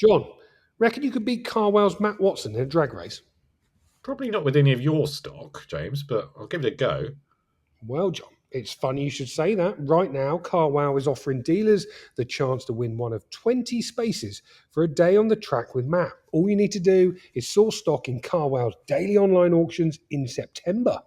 John, reckon you could beat Carwell's Matt Watson in a drag race? Probably not with any of your stock, James, but I'll give it a go. Well, John, it's funny you should say that. Right now, Carwow is offering dealers the chance to win one of 20 spaces for a day on the track with Matt. All you need to do is source stock in Carwow's daily online auctions in September.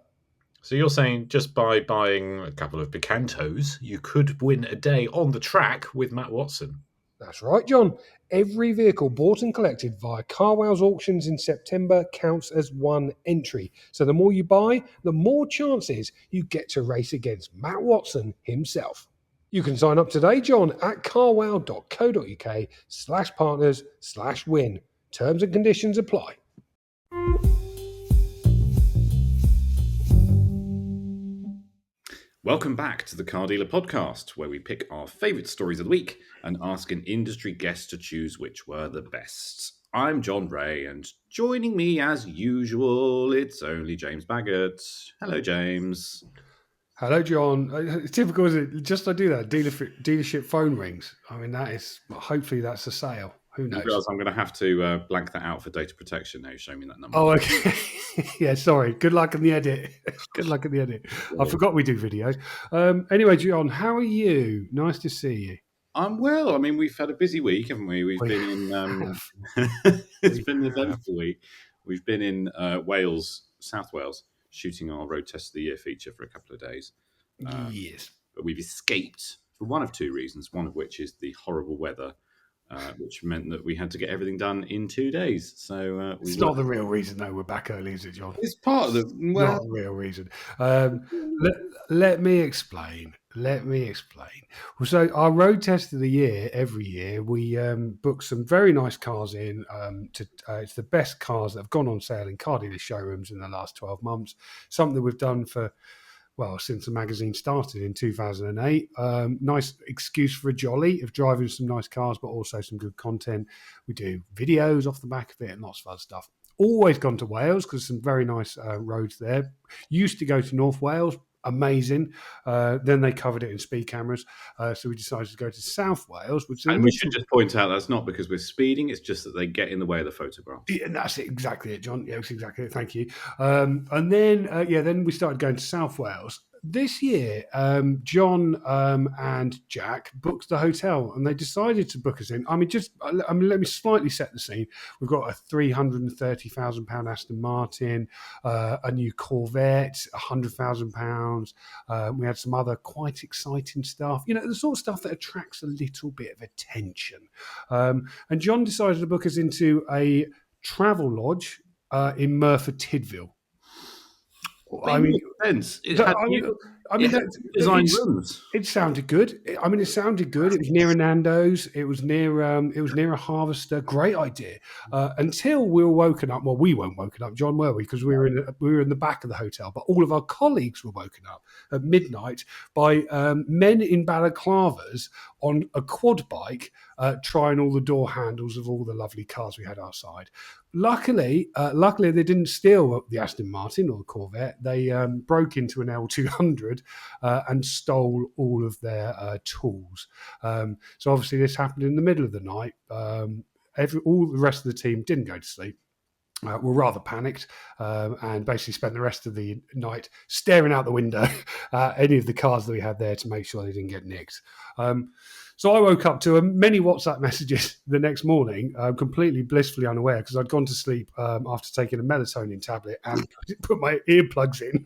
So you're saying just by buying a couple of Picantos, you could win a day on the track with Matt Watson? That's right, John. Every vehicle bought and collected via Carwow's auctions in September counts as one entry. So the more you buy, the more chances you get to race against Matt Watson himself. You can sign up today, John, at carwow.co.uk/partners/win. Terms and conditions apply. Welcome back to the Car Dealer Podcast, where we pick our favourite stories of the week and ask an industry guest to choose which were the best. I'm John Ray, and joining me as usual, it's only James Baggett. Hello, James. Hello, John. It's typical, isn't it? Just I do that. Dealership phone rings. I mean, hopefully that's a sale. Who knows? I'm going to have to blank that out for data protection now. Show me that number. Oh, okay. Yeah, sorry. Good luck in the edit. I forgot we do video. Anyway, John, how are you? Nice to see you. I'm well. I mean, we've had a busy week, haven't we? We've been in. It's been an eventful week. We've been in Wales, South Wales, shooting our Road Test of the Year feature for a couple of days. Yes. But we've escaped for one of two reasons, one of which is the horrible weather, which meant that we had to get everything done in 2 days. So it's not the real reason, though. We're back early, is it, John? It's part of the not the real reason. Let me explain. Well, so our Road Test of the Year, every year, we book some very nice cars in. It's the best cars that have gone on sale in car dealer showrooms in the last 12 months. Something we've done since the magazine started in 2008. Nice excuse for a jolly of driving some nice cars, but also some good content. We do videos off the back of it and lots of other stuff. Always gone to Wales because some very nice roads there. Used to go to North Wales. Amazing. Then they covered it in speed cameras. So we decided to go to South Wales. And we should just point out that's not because we're speeding. It's just that they get in the way of the photographs. Yeah, that's exactly it, John. Yeah, that's exactly it. Thank you. And then we started going to South Wales. This year, John and Jack booked the hotel, and they decided to book us in. Let me slightly set the scene. We've got a £330,000 Aston Martin, a new Corvette, £100,000. We had some other quite exciting stuff. You know, the sort of stuff that attracts a little bit of attention. And John decided to book us into a travel lodge in Merthyr Tydfil. It sounded good. It sounded good. It was near a Nando's. It was near a Harvester. Great idea. Until we were woken up. Well, we weren't woken up, John, were we? Because we were in the back of the hotel. But all of our colleagues were woken up at midnight by men in balaclavas on a quad bike, trying all the door handles of all the lovely cars we had outside. Luckily, they didn't steal the Aston Martin or the Corvette. They broke into an L200 and stole all of their tools. So obviously this happened in the middle of the night. All the rest of the team didn't go to sleep. Were rather panicked and basically spent the rest of the night staring out the window at any of the cars that we had there to make sure they didn't get nicked. So I woke up to many WhatsApp messages the next morning, completely blissfully unaware because I'd gone to sleep after taking a melatonin tablet and put my earplugs in.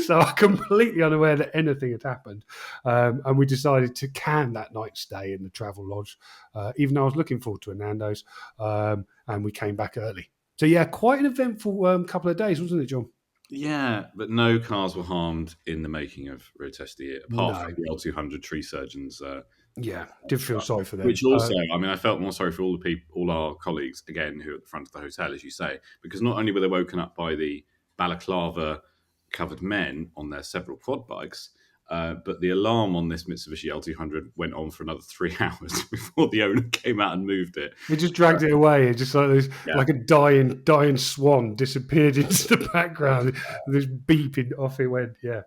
So I'm completely unaware that anything had happened. And we decided to can that night's stay in the travel lodge, even though I was looking forward to a Nando's, and we came back early. So, yeah, quite an eventful couple of days, wasn't it, John? Yeah, but no cars were harmed in the making of Road Test of the Year, apart from the L200 tree surgeons. Did feel sorry for them. Which also, I felt more sorry for all our colleagues, again, who are at the front of the hotel, as you say, because not only were they woken up by the balaclava-covered men on their several quad bikes, but the alarm on this Mitsubishi L200 went on for another 3 hours before the owner came out and moved it. He just dragged it away. It just like a dying swan disappeared into the background. This beeping off it went. Yeah.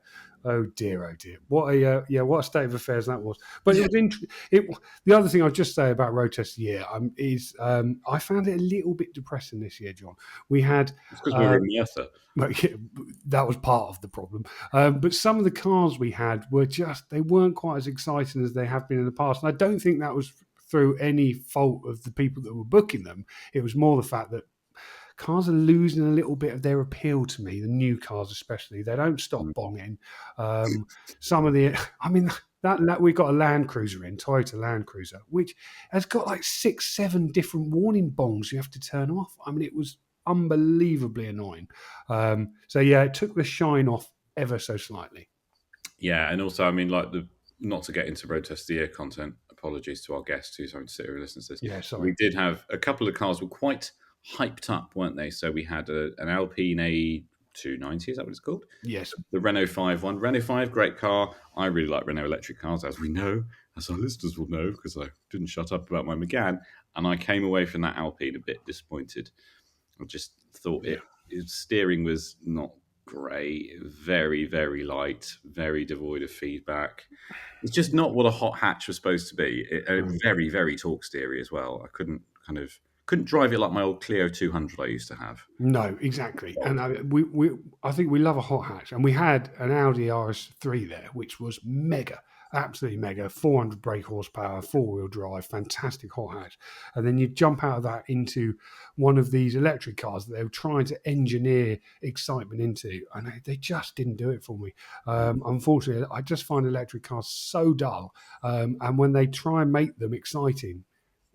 Oh dear. What a state of affairs that was. But it was the other thing I'll just say about Road Test year is I found it a little bit depressing this year, John. We had It's because we were in Merthyr. that was part of the problem. But some of the cars we had they weren't quite as exciting as they have been in the past. And I don't think that was through any fault of the people that were booking them. It was more the fact that cars are losing a little bit of their appeal to me, the new cars especially. They don't stop bonging. Some of the, I mean, that we got a Land Cruiser in, Toyota Land Cruiser, which has got like 6-7 different warning bongs you have to turn off. I mean, it was unbelievably annoying. So yeah, it took the shine off ever so slightly. Yeah, and also, I mean, like not to get into Road Test of the Year content, apologies to our guests who's having to sit here and listen to this. Yeah, sorry. We did have a couple of cars were quite hyped up, weren't they? So we had an Alpine A290, is that what it's called? Yes. The Renault 5 one. Renault 5, great car. I really like Renault electric cars, as we know, as our listeners will know, because I didn't shut up about my Megane. And I came away from that Alpine a bit disappointed. I just thought its steering was not great, very, very light, very devoid of feedback. It's just not what a hot hatch was supposed to be. Very, very torque steery as well. I couldn't drive it like my old Clio 200 I used to have. No, exactly. And I think we love a hot hatch. And we had an Audi RS3 there, which was mega, absolutely mega, 400 brake horsepower, 4-wheel drive, fantastic hot hatch. And then you jump out of that into one of these electric cars that they were trying to engineer excitement into. And they just didn't do it for me. Unfortunately, I just find electric cars so dull. And when they try and make them exciting,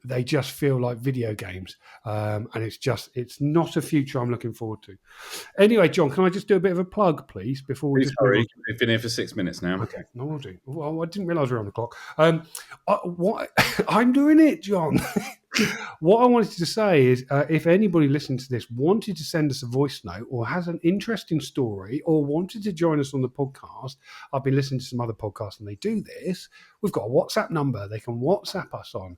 they just feel like video games. And it's not a future I'm looking forward to. Anyway, John, can I just do a bit of a plug, please, before we Sorry, we've been here for 6 minutes now. Okay, no, we'll do. Well, I didn't realise we were on the clock. What I'm doing it, John. What I wanted to say is, if anybody listening to this wanted to send us a voice note or has an interesting story or wanted to join us on the podcast, I've been listening to some other podcasts and they do this. We've got a WhatsApp number they can WhatsApp us on.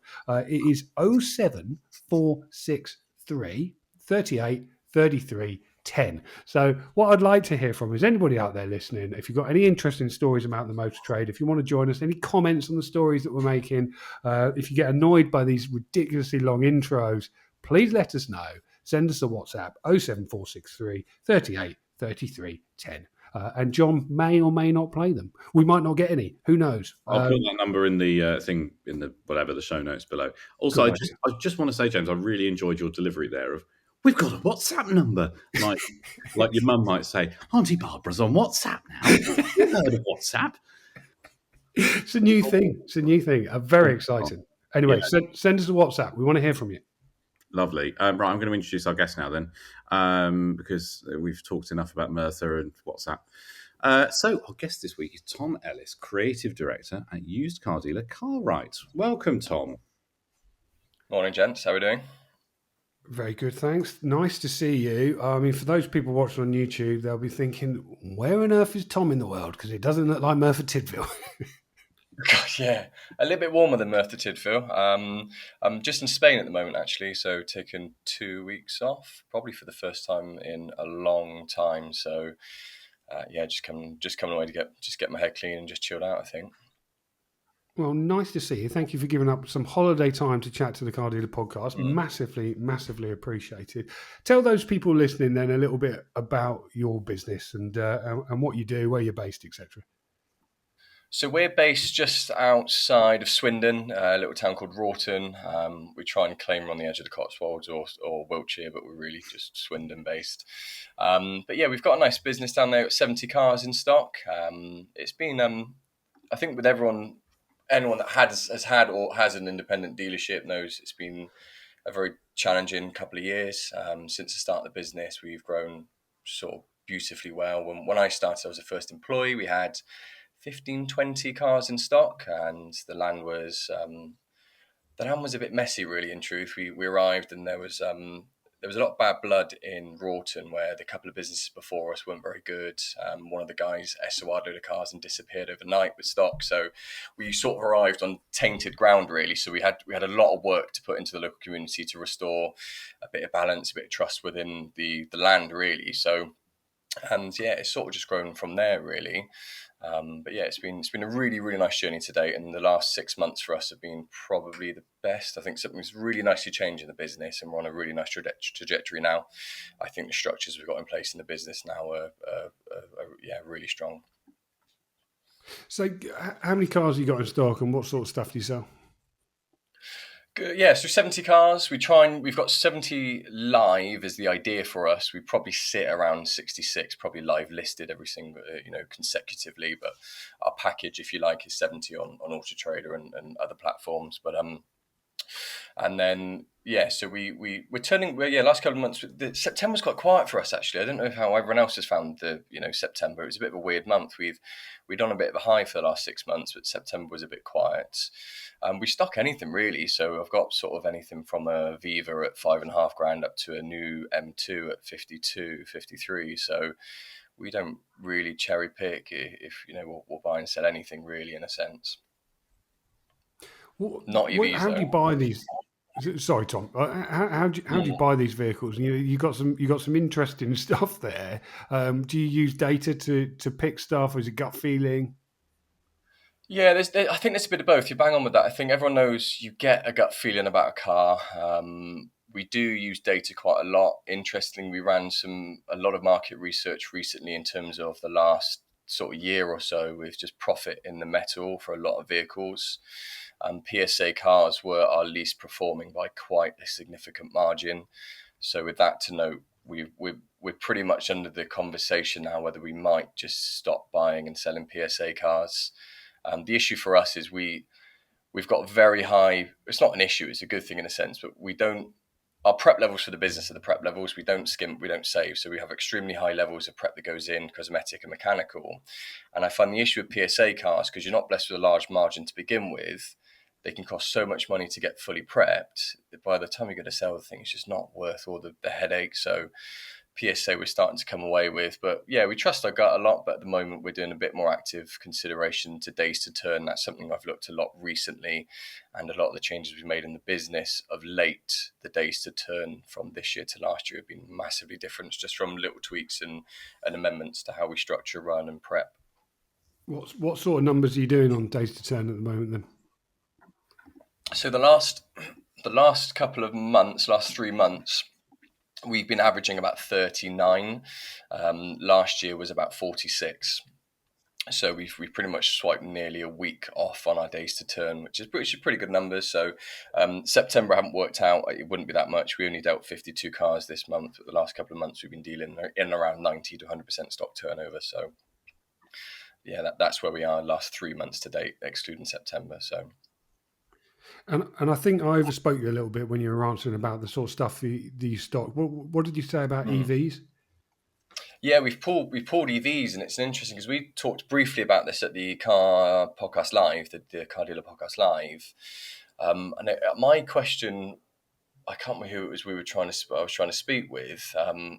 It is 07463 38 33 10. So what I'd like to hear from is anybody out there listening, if you've got any interesting stories about the motor trade, if you want to join us, any comments on the stories that we're making, if you get annoyed by these ridiculously long intros, please let us know. Send us a WhatsApp 07463 38 33 10. And John may or may not play them. We might not get any. Who knows? I'll put that number in the thing, in the whatever, the show notes below. Also, I just want to say, James, I really enjoyed your delivery there of, we've got a WhatsApp number. Like your mum might say, Auntie Barbara's on WhatsApp now. You've heard of WhatsApp? It's a new thing. Very exciting. Anyway, send us a WhatsApp. We want to hear from you. Lovely. Right, I'm going to introduce our guest now then, because we've talked enough about Merthyr and WhatsApp. So our guest this week is Tom Ellis, Creative Director at used car dealer Carite. Welcome, Tom. Morning, gents. How are we doing? Very good, thanks. Nice to see you. I mean, for those people watching on YouTube, they'll be thinking, where on earth is Tom in the world? Because it doesn't look like Merthyr Tydfil. Gosh, yeah. A little bit warmer than Merthyr Tydfil. I'm just in Spain at the moment, actually, so taking 2 weeks off, probably for the first time in a long time. So, just coming away to get my head clean and just chilled out, I think. Well, nice to see you. Thank you for giving up some holiday time to chat to the Car Dealer podcast. Massively, massively appreciated. Tell those people listening then a little bit about your business and what you do, where you're based, etc. So we're based just outside of Swindon, a little town called Wroughton. We try and claim we're on the edge of the Cotswolds or Wiltshire, but we're really just Swindon based. But yeah, we've got a nice business down there, 70 cars in stock. It's been, I think with anyone that has had or has an independent dealership knows it's been a very challenging couple of years. Since the start of the business, we've grown sort of beautifully well. When I started, I was the first employee. We had 15, 20 cars in stock, and the land was a bit messy, really, in truth. We arrived and there was a lot of bad blood in Wroughton, where the couple of businesses before us weren't very good. One of the guys SOR'd a load of cars and disappeared overnight with stock. So we sort of arrived on tainted ground, really. So we had a lot of work to put into the local community to restore a bit of balance, a bit of trust within the land, really. So And yeah, it's sort of just grown from there, really. But yeah, it's been a really, really nice journey to date, and the last 6 months for us have been probably the best. I think something's really nicely changed in the business, and we're on a really nice trajectory now. I think the structures we've got in place in the business now are yeah, really strong. So, how many cars have you got in stock, and what sort of stuff do you sell? Yeah, so 70 cars. We've got 70 live is the idea for us. We probably sit around 66, probably live listed every single, consecutively. But our package, if you like, is 70 on Auto Trader and other platforms. But and then yeah, so we're turning. Well, yeah, last couple of months, September's quite quiet for us actually. I don't know how everyone else has found September. It was a bit of a weird month. We'd done a bit of a high for the last 6 months, but September was a bit quiet. We stock anything really, so I've got sort of anything from a Viva at $5,500 up to a new M2 at 52, 53. So we don't really cherry pick. If we'll buy and sell anything really, in a sense. Not EVs. How do you buy these? Sorry, Tom. How do you buy these vehicles? You got some interesting stuff there. Do you use data to pick stuff, or is it gut feeling? Yeah, I think there's a bit of both. You bang on with that. I think everyone knows you get a gut feeling about a car. We do use data quite a lot. Interestingly, we ran a lot of market research recently in terms of the last sort of year or so with just profit in the metal for a lot of vehicles. PSA cars were our least performing by quite a significant margin. So with that to note, we're pretty much under the conversation now whether we might just stop buying and selling PSA cars. The issue for us is we've got very high. It's not an issue; it's a good thing in a sense. But our prep levels for the business are the prep levels. We don't skimp, we don't save. So we have extremely high levels of prep that goes in, cosmetic and mechanical. And I find the issue with PSA cars, because you're not blessed with a large margin to begin with, they can cost so much money to get fully prepped that by the time you go to sell the thing, it's just not worth all the headache. So PSA we're starting to come away with. But yeah, we trust our gut a lot, but at the moment we're doing a bit more active consideration to days to turn. That's something I've looked a lot recently, and a lot of the changes we've made in the business of late, the days to turn from this year to last year have been massively different, just from little tweaks and amendments to how we structure, run and prep. What sort of numbers are you doing on days to turn at the moment then? So the last couple of months, last 3 months, we've been averaging about 39. Last year was about 46. So we've pretty much swiped nearly a week off on our days to turn, which is pretty good numbers. So September haven't worked out. It wouldn't be that much. We only dealt 52 cars this month. But the last couple of months, we've been dealing in around 90 to 100% stock turnover. So yeah, that's where we are last 3 months to date, excluding September. So. And I think I overspoke you a little bit when you were answering about the sort of stuff the stock. What did you say about EVs? Yeah, we've pulled EVs, and it's interesting because we talked briefly about this at the Car Podcast Live, the Car Dealer Podcast Live. And my question, I can't remember who it was I was trying to speak with.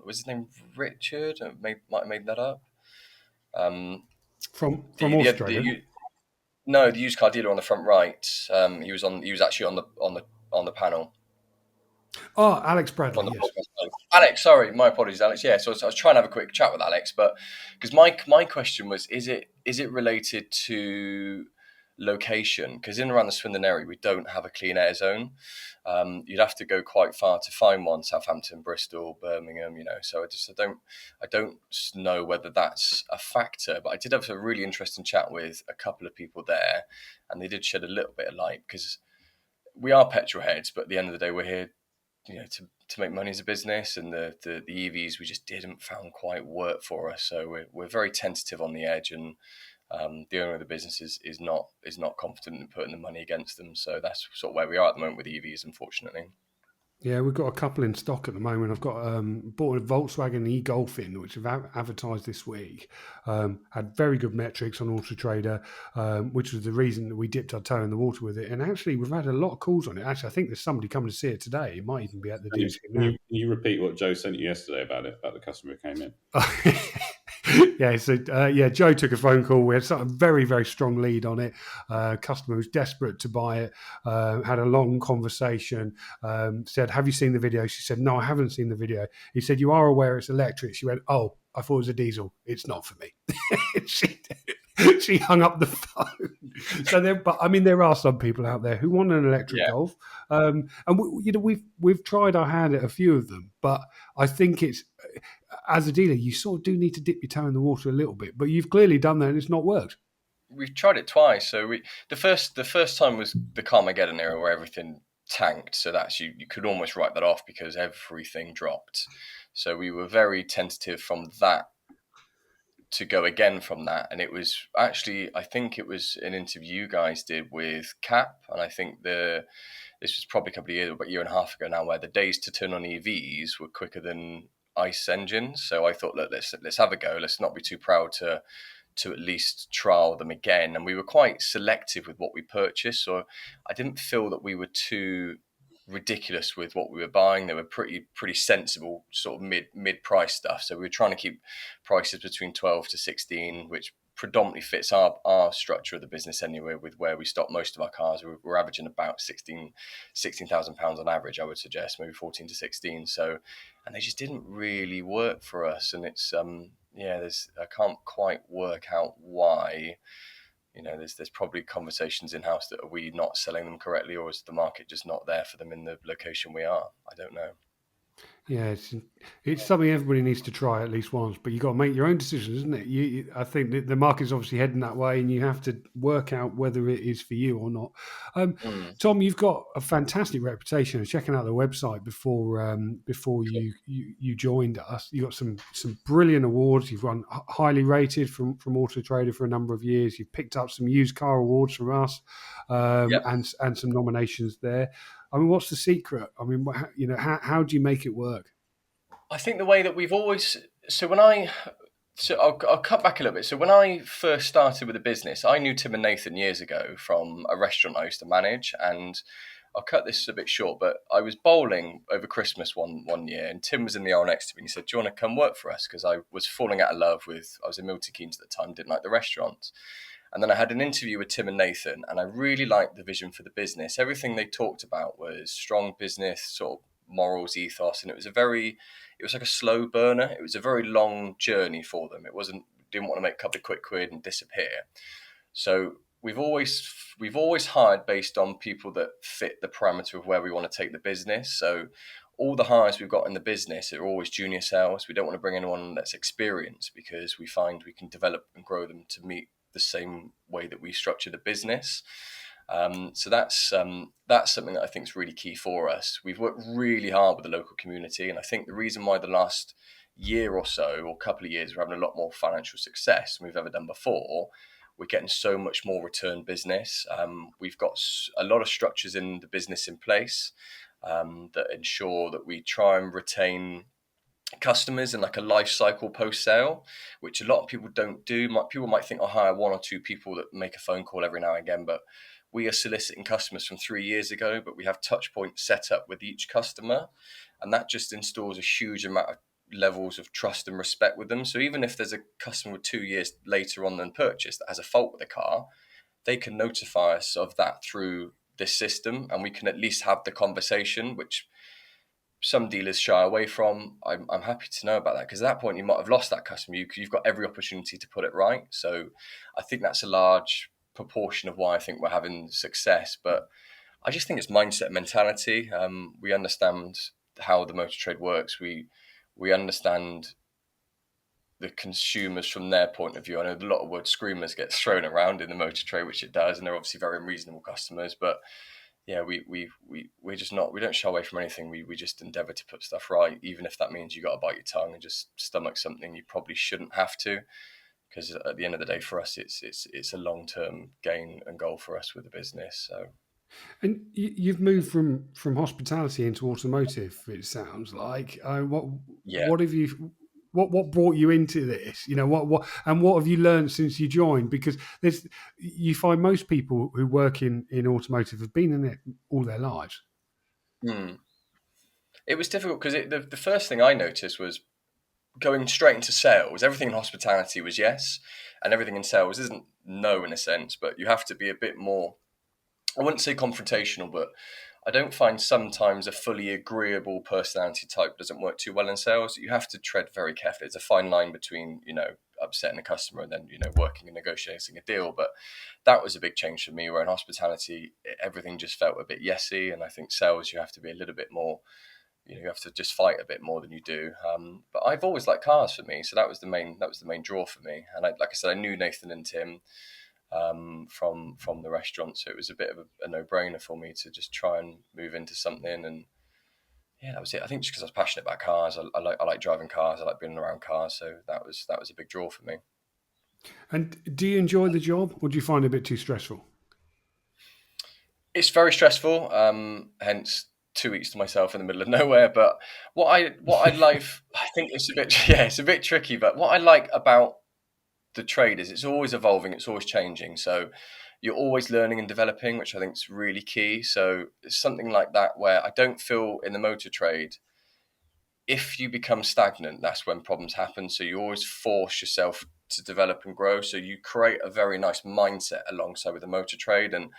Was his name Richard? Might have made that up. From Australia. No, the used car dealer on the front right. He was actually on the panel. Oh, Alex Bradley. Yes. Alex, sorry, my apologies, Alex. Yeah, so I was trying to have a quick chat with Alex, but because my question was, is it related to location? Because in and around the Swindon area, we don't have a clean air zone. You'd have to go quite far to find one: Southampton, Bristol, Birmingham. So I don't know whether that's a factor. But I did have a really interesting chat with a couple of people there, and they did shed a little bit of light, because we are petrol heads, but at the end of the day, we're here, to make money as a business, and the EVs we just didn't found quite work for us. So we're very tentative on the edge, and the owner of the business is not confident in putting the money against them. So that's sort of where we are at the moment with EVs, unfortunately. Yeah, we've got a couple in stock at the moment. I've got bought a Volkswagen e-Golf in, which I've advertised this week. Had very good metrics on Auto Trader, which was the reason that we dipped our toe in the water with it. And actually, we've had a lot of calls on it. Actually, I think there's somebody coming to see it today. It might even be at the dealership now. Can you repeat what Joe sent you yesterday about the customer who came in? Yeah, so Joe took a phone call. We had a very, very strong lead on it. Customer was desperate to buy it. Had a long conversation. Said, "Have you seen the video?" She said, "No, I haven't seen the video." He said, "You are aware it's electric?" She went, "Oh, I thought it was a diesel. It's not for me. she hung up the phone. So but I mean, there are some people out there who want an electric Golf, and we've tried our hand at a few of them, but I think it's, as a dealer, you sort of do need to dip your toe in the water a little bit. But you've clearly done that, and it's not worked. We've tried it twice. So the first time was the Carmageddon era where everything tanked. So that's you could almost write that off because everything dropped. So we were very tentative from that to go again from that. And it was actually, I think it was an interview you guys did with Cap. And I think this was probably a couple of years, about a year and a half ago now, where the days to turn on EVs were quicker than ICE engines. So I thought, look, let's have a go. Let's not be too proud to at least trial them again. And we were quite selective with what we purchased. So I didn't feel that we were too ridiculous with what we were buying. They were pretty sensible, sort of mid price stuff. So we were trying to keep prices between 12 to 16, which predominantly fits our structure of the business anyway, with where we stock most of our cars. We're averaging about £16,000 on average, I would suggest, maybe 14 to 16. So, and they just didn't really work for us. And it's, I can't quite work out why. There's probably conversations in house that are we not selling them correctly, or is the market just not there for them in the location we are? I don't know. Yeah, it's something everybody needs to try at least once, but you got to make your own decisions, isn't it? I think that the market's obviously heading that way, and you have to work out whether it is for you or not. Tom, you've got a fantastic reputation of checking out the website before you joined us. You got some brilliant awards. You've won highly rated from Auto Trader for a number of years. You've picked up some used car awards from us, and some nominations there. I mean, what's the secret? I mean, how do you make it work? I think the way that we've always I'll cut back a little bit. So when I first started with the business, I knew Tim and Nathan years ago from a restaurant I used to manage, and I'll cut this a bit short, but I was bowling over Christmas one year, and Tim was in the aisle next to me, and he said, "Do you want to come work for us?" Because I was falling out of love I was in Milton Keynes at the time, didn't like the restaurants. And then I had an interview with Tim and Nathan, and I really liked the vision for the business. Everything they talked about was strong business, sort of morals, ethos, and it was like a slow burner. It was a very long journey for them. Didn't want to make a couple of quick quid and disappear. So we've always hired based on people that fit the parameter of where we want to take the business. So all the hires we've got in the business are always junior sales. We don't want to bring anyone that's experienced, because we find we can develop and grow them to meet the same way that we structure the business. So that's something that I think is really key for us. We've worked really hard with the local community, and I think the reason why the last year or so, or couple of years, we're having a lot more financial success than we've ever done before. We're getting so much more return business. We've got a lot of structures in the business in place that ensure that we try and retain customers in like a life cycle post sale, which a lot of people don't do. People might think I'll hire one or two people that make a phone call every now and again, but we are soliciting customers from 3 years ago, but we have touch points set up with each customer, and that just installs a huge amount of levels of trust and respect with them. So even if there's a customer 2 years later on than purchase that has a fault with the car, they can notify us of that through this system, and we can at least have the conversation, which some dealers shy away from. I'm happy to know about that, because at that point you might have lost that customer. You've got every opportunity to put it right. So I think that's a large proportion of why I think we're having success. But I just think it's mindset, mentality. We understand how the motor trade works. We understand the consumers from their point of view. I know a lot of word screamers get thrown around in the motor trade, which it does, and they're obviously very unreasonable customers. But yeah, we're just not. We don't shy away from anything. We just endeavour to put stuff right, even if that means you got to bite your tongue and just stomach something you probably shouldn't have to. Because at the end of the day, for us, it's a long-term gain and goal for us with the business. So, and you've moved from hospitality into automotive. It sounds like. What have you? What brought you into this? What have you learned since you joined? Because you find most people who work in automotive have been in it all their lives. It was difficult because the first thing I noticed was going straight into sales. Everything in hospitality was yes, and everything in sales isn't no in a sense, but you have to be a bit more, I wouldn't say confrontational, but I don't find sometimes a fully agreeable personality type doesn't work too well in sales. You have to tread very carefully. It's a fine line between, upsetting a customer and then, working and negotiating a deal. But that was a big change for me, where in hospitality, everything just felt a bit yesy. And I think sales, you have to be a little bit more, you have to just fight a bit more than you do. But I've always liked cars for me. So that was the main draw for me. And like I said, I knew Nathan and Tim from the restaurant, so it was a bit of a no-brainer for me to just try and move into something. And yeah, that was it. I think just because I was passionate about cars, I like driving cars, I like being around cars, so that was a big draw for me. And do you enjoy the job, or do you find it a bit too stressful? It's very stressful, hence 2 weeks to myself in the middle of nowhere. But what I like, I think it's a bit tricky. But what I like about the trade is it's always evolving, it's always changing. So you're always learning and developing, which I think is really key. So it's something like that where I don't feel in the motor trade, if you become stagnant, that's when problems happen. So you always force yourself to develop and grow. So you create a very nice mindset alongside with the motor trade. And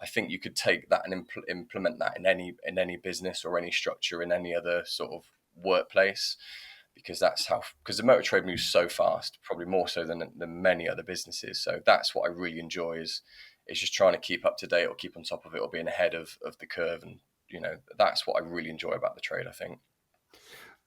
I think you could take that and implement that in any business or any structure in any other sort of workplace, because because the motor trade moves so fast, probably more so than many other businesses. So that's what I really enjoy is just trying to keep up to date or keep on top of it or being ahead of the curve. And, that's what I really enjoy about the trade, I think.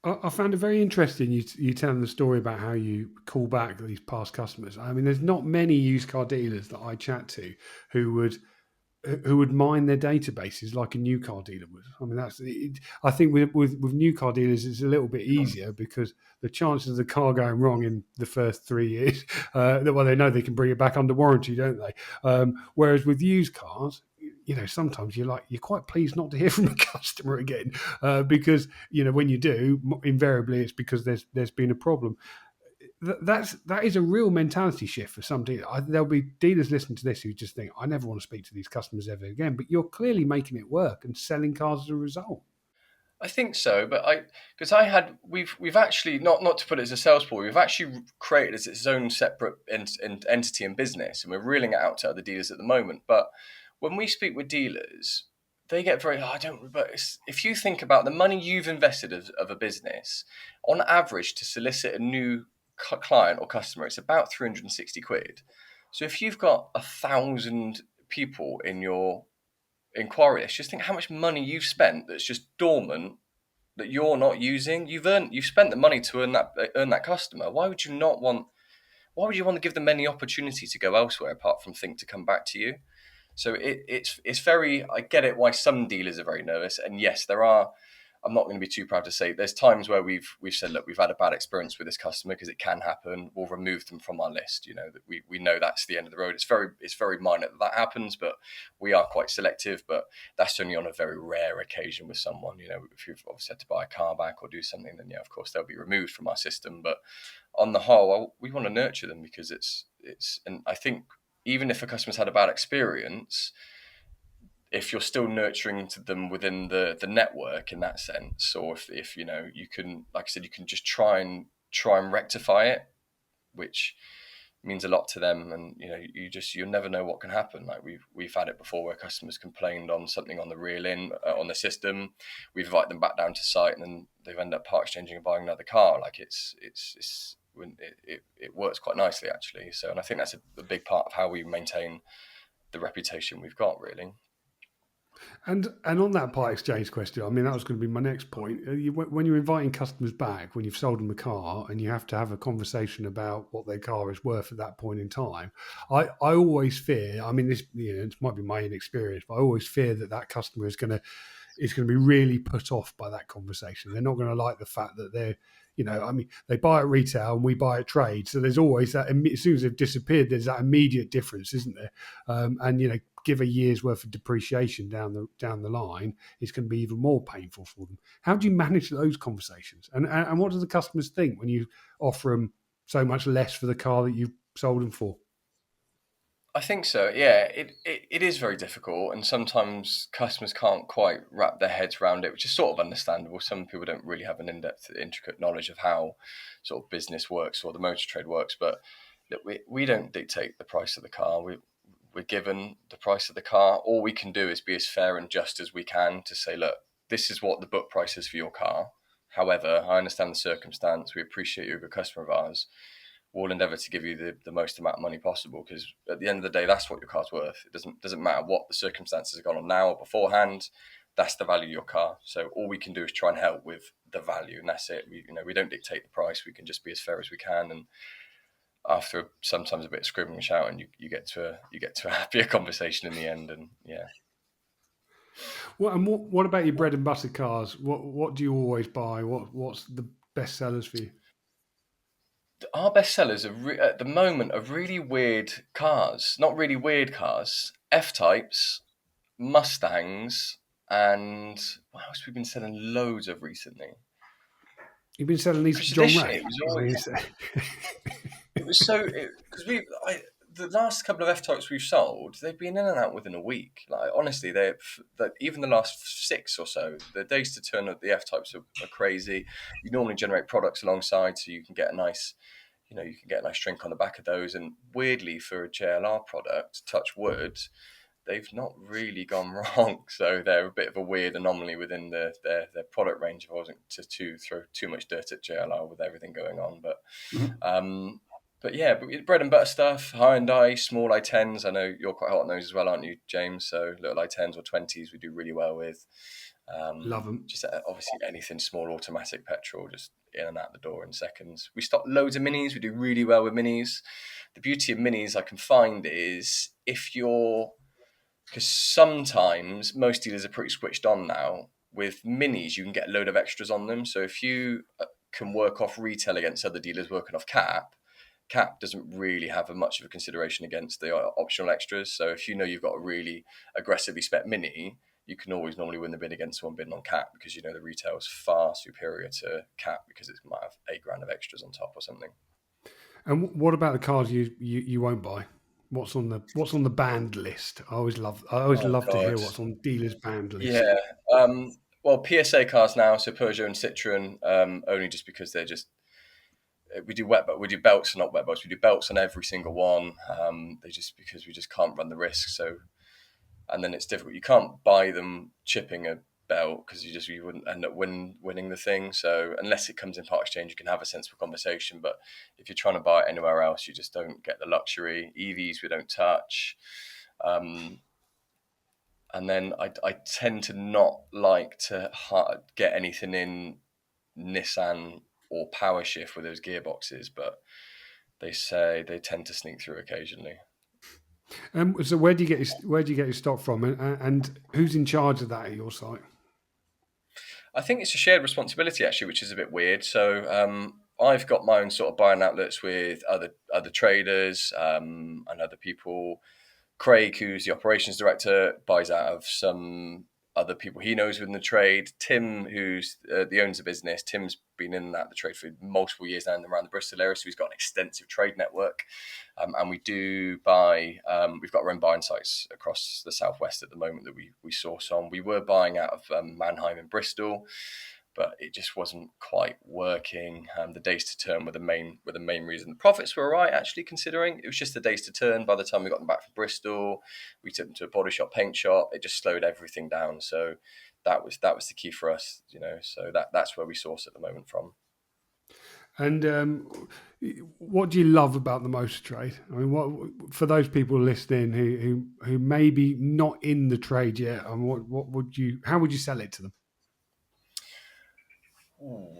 I found it very interesting you telling the story about how you call back these past customers. I mean, there's not many used car dealers that I chat to who would mine their databases like a new car dealer would. I mean, that's it. I think with new car dealers, it's a little bit easier because the chances of the car going wrong in the first 3 years, well, they know they can bring it back under warranty, don't they? Whereas with used cars, sometimes you're quite pleased not to hear from a customer again, because when you do, invariably it's because there's been a problem. That is a real mentality shift for some dealers. There'll be dealers listening to this who just think, I never want to speak to these customers ever again. But you're clearly making it work and selling cars as a result. I think so, but we've actually not to put it as a sales pool. We've actually created its own separate entity and business, and we're reeling it out to other dealers at the moment. But when we speak with dealers, they get very, But if you think about the money you've invested of a business, on average, to solicit a new client or customer, it's about 360 quid. So if you've got 1,000 people in your inquiry list, just think how much money you've spent that's just dormant that you're not using. You've spent the money to earn that customer. Why would you want to give them any opportunity to go elsewhere apart from think to come back to you? So it's very, I get it why some dealers are very nervous. And yes, there are, I'm not going to be too proud to say, there's times where we've said, look, we've had a bad experience with this customer, because it can happen. We'll remove them from our list. That we know that's the end of the road. It's very minor that happens, but we are quite selective. But that's only on a very rare occasion with someone. If you've obviously had to buy a car back or do something, then of course they'll be removed from our system. But on the whole, we want to nurture them, because it's and I think even if a customer's had a bad experience, if you're still nurturing to them within the network in that sense, or if you can, like I said, you can just try and rectify it, which means a lot to them. And you never know what can happen. Like we've had it before where customers complained on something on the on the system. We've invited them back down to site, and then they've ended up part exchanging and buying another car. Like it works quite nicely, actually. So, and I think that's a big part of how we maintain the reputation we've got, really. And on that part exchange question, I mean, that was going to be my next point. When you're inviting customers back, when you've sold them a car and you have to have a conversation about what their car is worth at that point in time, I always fear, I mean, this it might be my inexperience, but I always fear that customer is going to be really put off by that conversation. They're not going to like the fact that they're, they buy at retail and we buy at trade. So there's always that, as soon as they've disappeared, there's that immediate difference, isn't there? And, give a year's worth of depreciation down the line, it's going to be even more painful for them. How do you manage those conversations? And what do the customers think when you offer them so much less for the car that you've sold them for? I think so. Yeah, it is very difficult, and sometimes customers can't quite wrap their heads around it, which is sort of understandable. Some people don't really have an in-depth, intricate knowledge of how sort of business works or the motor trade works. But look, we don't dictate the price of the car. we're given the price of the car. All we can do is be as fair and just as we can to say, look, this is what the book price is for your car. However, I understand the circumstance. We appreciate you're a good customer of ours. We'll endeavour to give you the most amount of money possible, because at the end of the day, that's what your car's worth. It doesn't matter what the circumstances have gone on now or beforehand. That's the value of your car. So all we can do is try and help with the value, and that's it. We don't dictate the price. We can just be as fair as we can, and after sometimes a bit of screaming and shouting, you get to a happier conversation in the end. And yeah. Well, and what about your bread and butter cars? What do you always buy? What's the best sellers for you? Our best sellers are at the moment are really weird cars. Not really weird cars. F-types, Mustangs, and what else we've been selling loads of recently. You've been selling these to John Ray. It was so because the last couple of F-types we've sold, they've been in and out within a week. Like honestly, even the last 6 or so, the days to turn of the F-types are crazy. You normally generate products alongside, so you can get a nice, shrink on the back of those. And weirdly, for a JLR product, touch wood, they've not really gone wrong. So they're a bit of a weird anomaly within their product range. If I wasn't to throw too much dirt at JLR with everything going on, but. But bread and butter stuff, Hyundai, small i10s. I know you're quite hot on those as well, aren't you, James? So little i10s or 20s we do really well with. Love them. Just obviously anything small, automatic, petrol, just in and out the door in seconds. We stock loads of minis. We do really well with minis. The beauty of minis I can find is because sometimes most dealers are pretty switched on now. With minis, you can get a load of extras on them. So if you can work off retail against other dealers working off cap doesn't really have much of a consideration against the optional extras. So if you've got a really aggressively spec mini, you can always normally win the bid against someone bidding on cap, because the retail is far superior to cap because it might have $8,000 of extras on top or something. And what about the cars you won't buy? What's on the banned list? I always love to hear what's on dealers' banned list. Yeah. Well, PSA cars now, so Peugeot and Citroen, only just because they're just. We do belts and not wet belts. We do belts on every single one. Because we just can't run the risk. So, and then it's difficult. You can't buy them chipping a belt because you wouldn't end up winning the thing. So unless it comes in part exchange, you can have a sensible conversation. But if you're trying to buy it anywhere else, you just don't get the luxury. EVs we don't touch. And then I tend to not like to get anything in Nissan or power shift with those gearboxes, but they say they tend to sneak through occasionally. So where do you get your stock from, and who's in charge of that at your site? I think it's a shared responsibility actually, which is a bit weird. So I've got my own sort of buying outlets with other traders and other people. Craig, who's the operations director, buys out of some other people he knows within the trade. Tim, who's the owns the business, Tim's been in and out of the trade for multiple years now and around the Bristol area, so he's got an extensive trade network. And we do buy, we've got our own buying sites across the southwest at the moment that we source on. We were buying out of Mannheim and Bristol, but it just wasn't quite working. The days to turn were the main reason. The profits were all right, actually, considering. It was just the days to turn. By the time we got them back from Bristol, we took them to a body shop, paint shop. It just slowed everything down. So that was the key for us, So that's where we source at the moment from. And what do you love about the motor trade? I mean, what for those people listening who maybe not in the trade yet, and how would you sell it to them? Ooh.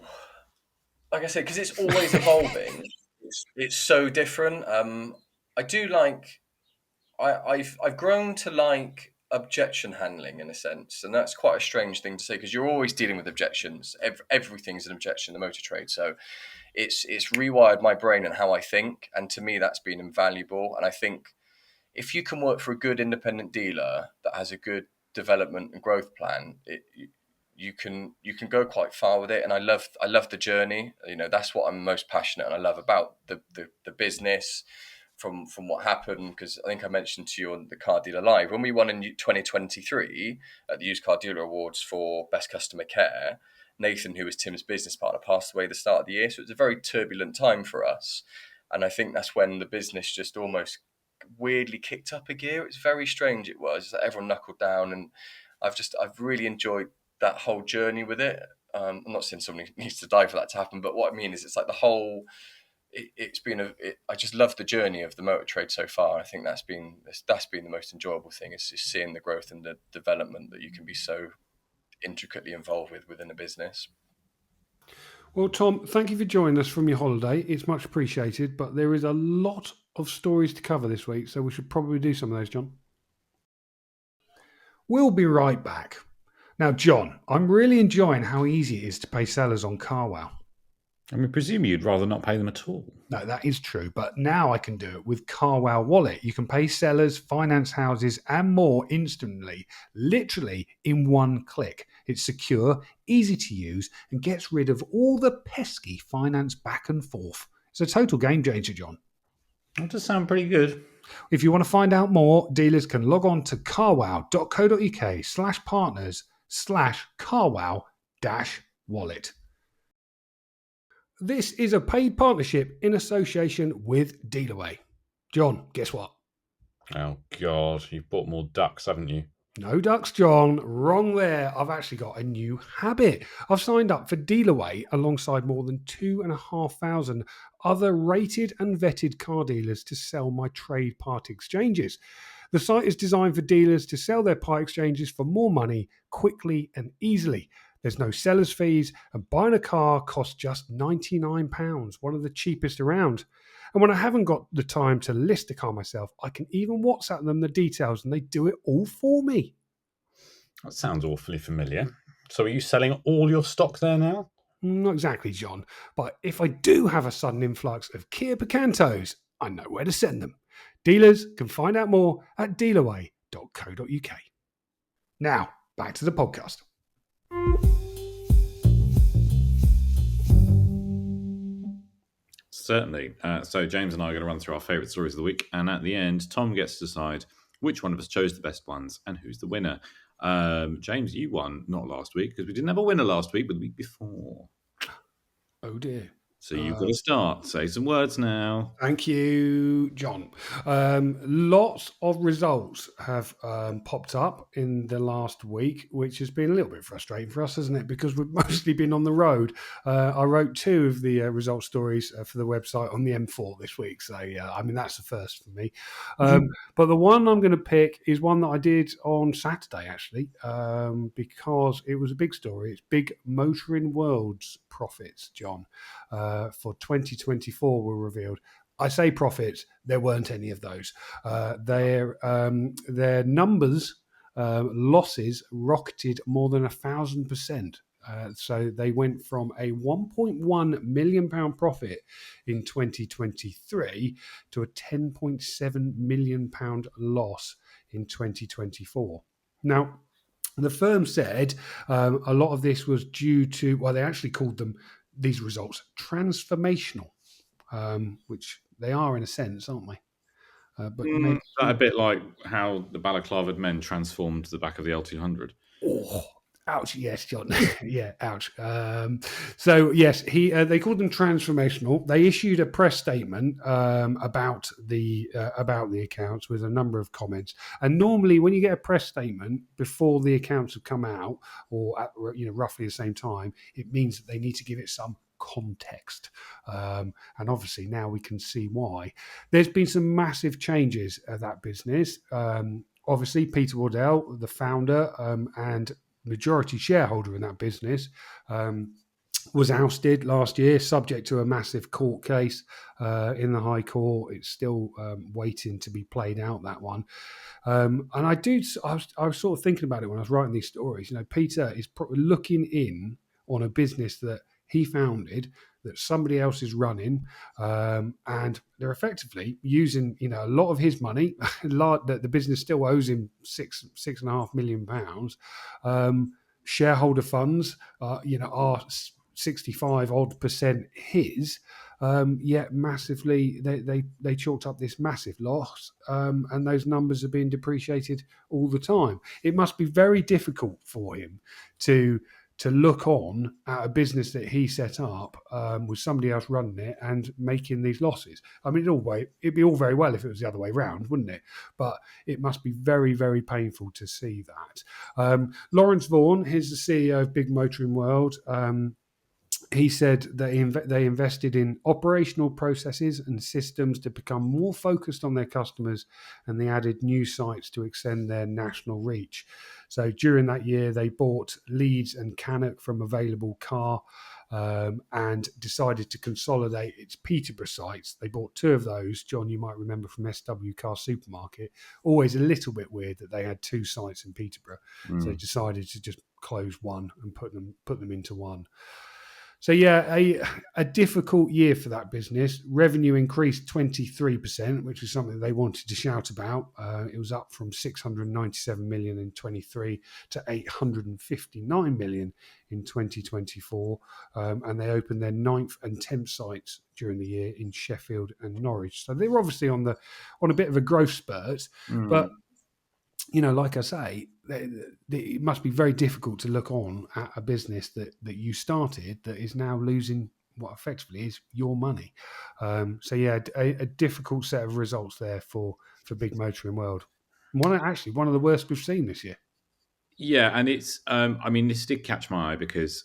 Like I said, because it's always evolving, it's so different. I do like. I've grown to like objection handling in a sense, and that's quite a strange thing to say because you're always dealing with objections. Everything's an objection in the motor trade, so it's rewired my brain and how I think, and to me that's been invaluable. And I think if you can work for a good independent dealer that has a good development and growth plan, you can go quite far with it. And I love the journey. That's what I'm most passionate and I love about the business from what happened, because I think I mentioned to you on the Car Dealer Live when we won in 2023 at the Used Car Dealer Awards for Best Customer Care. Nathan, who was Tim's business partner, passed away at the start of the year, so it was a very turbulent time for us. And I think that's when the business just almost weirdly kicked up a gear. It's very strange. It was that everyone knuckled down, and I've really enjoyed that whole journey with it. I'm not saying somebody needs to die for that to happen, but what I mean is it's like the whole. I just love the journey of the motor trade so far. I think that's been the most enjoyable thing, is just seeing the growth and the development that you can be so intricately involved within a business. Well, Tom, thank you for joining us from your holiday. It's much appreciated, but there is a lot of stories to cover this week, so we should probably do some of those, John. We'll be right back. Now, John, I'm really enjoying how easy it is to pay sellers on CarWow. I mean, presume you'd rather not pay them at all. No, that is true. But now I can do it with CarWow Wallet. You can pay sellers, finance houses, and more instantly, literally in one click. It's secure, easy to use, and gets rid of all the pesky finance back and forth. It's a total game changer, John. That does sound pretty good. If you want to find out more, dealers can log on to carwow.co.uk/partners/carwow-wallet. This is a paid partnership in association with Dealaway. John, guess what? Oh, God. You've bought more ducks, haven't you? No ducks, John. Wrong there. I've actually got a new habit. I've signed up for Dealaway alongside more than 2,500 other rated and vetted car dealers to sell my trade part exchanges. The site is designed for dealers to sell their part exchanges for more money quickly and easily. There's no seller's fees, and buying a car costs just £99, one of the cheapest around. And when I haven't got the time to list a car myself, I can even WhatsApp them the details and they do it all for me. That sounds awfully familiar. So are you selling all your stock there now? Not exactly, John, but if I do have a sudden influx of Kia Picantos, I know where to send them. Dealers can find out more at dealaway.co.uk. Now, back to the podcast. Certainly. So James and I are going to run through our favourite stories of the week, and at the end, Tom gets to decide which one of us chose the best ones and who's the winner. James, you won not last week because we didn't have a winner last week, but the week before. Oh dear. So you've got to start. Say some words now. Thank you, John. Lots of results have popped up in the last week, which has been a little bit frustrating for us, hasn't it? Because we've mostly been on the road. I wrote 2 of the result stories for the website on the M4 this week. So, I mean, that's the first for me. But the one I'm going to pick is one that I did on Saturday, actually, because it was a big story. It's Big Motoring World's profits, John. For 2024 were revealed. I say profits, there weren't any of those. Their numbers, losses rocketed more than 1,000%. So they went from a £1.1 million profit in 2023 to a £10.7 million loss in 2024. Now, the firm said a lot of this was due to, well, they actually called them, these results, transformational, which they are in a sense, aren't they? But Is that a bit like how the balaclavaed men transformed the back of the LT100? Oh, ouch! Yes, John. Yeah, ouch. So yes, they called them transformational. They issued a press statement about the accounts with a number of comments. And normally, when you get a press statement before the accounts have come out, or at roughly the same time, it means that they need to give it some context. And obviously now we can see why. There's been some massive changes at that business. Obviously, Peter Waddell, the founder and majority shareholder in that business, was ousted last year, subject to a massive court case in the High Court. It's still waiting to be played out, that one. And I was sort of thinking about it when I was writing these stories. Peter is looking in on a business that he founded, that somebody else is running, and they're effectively using a lot of his money. The business still owes him £6.5 million. Shareholder funds, are 65% his. Yet massively, they chalked up this massive loss, and those numbers are being depreciated all the time. It must be very difficult for him to to look on at a business that he set up with somebody else running it and making these losses. I mean, it'd be all very well if it was the other way around, wouldn't it? But it must be very, very painful to see that. Lawrence Vaughan, he's the CEO of Big Motoring World. He said that they invested in operational processes and systems to become more focused on their customers, and they added new sites to extend their national reach. So during that year, they bought Leeds and Cannock from Available Car and decided to consolidate its Peterborough sites. They bought 2 of those. John, you might remember from SW Car Supermarket. Always a little bit weird that they had 2 sites in Peterborough. So they decided to just close one and put them into one. So yeah, a difficult year for that business. Revenue increased 23%, which is something they wanted to shout about. It was up from 697 million in 23 to 859 million in 2024. And they opened their 9th and 10th sites during the year in Sheffield and Norwich. So they were obviously on a bit of a growth spurt, but like I say, it must be very difficult to look on at a business that you started that is now losing what effectively is your money. So yeah, a difficult set of results there for Big Motoring World. One of the worst we've seen this year. Yeah, and it's this did catch my eye because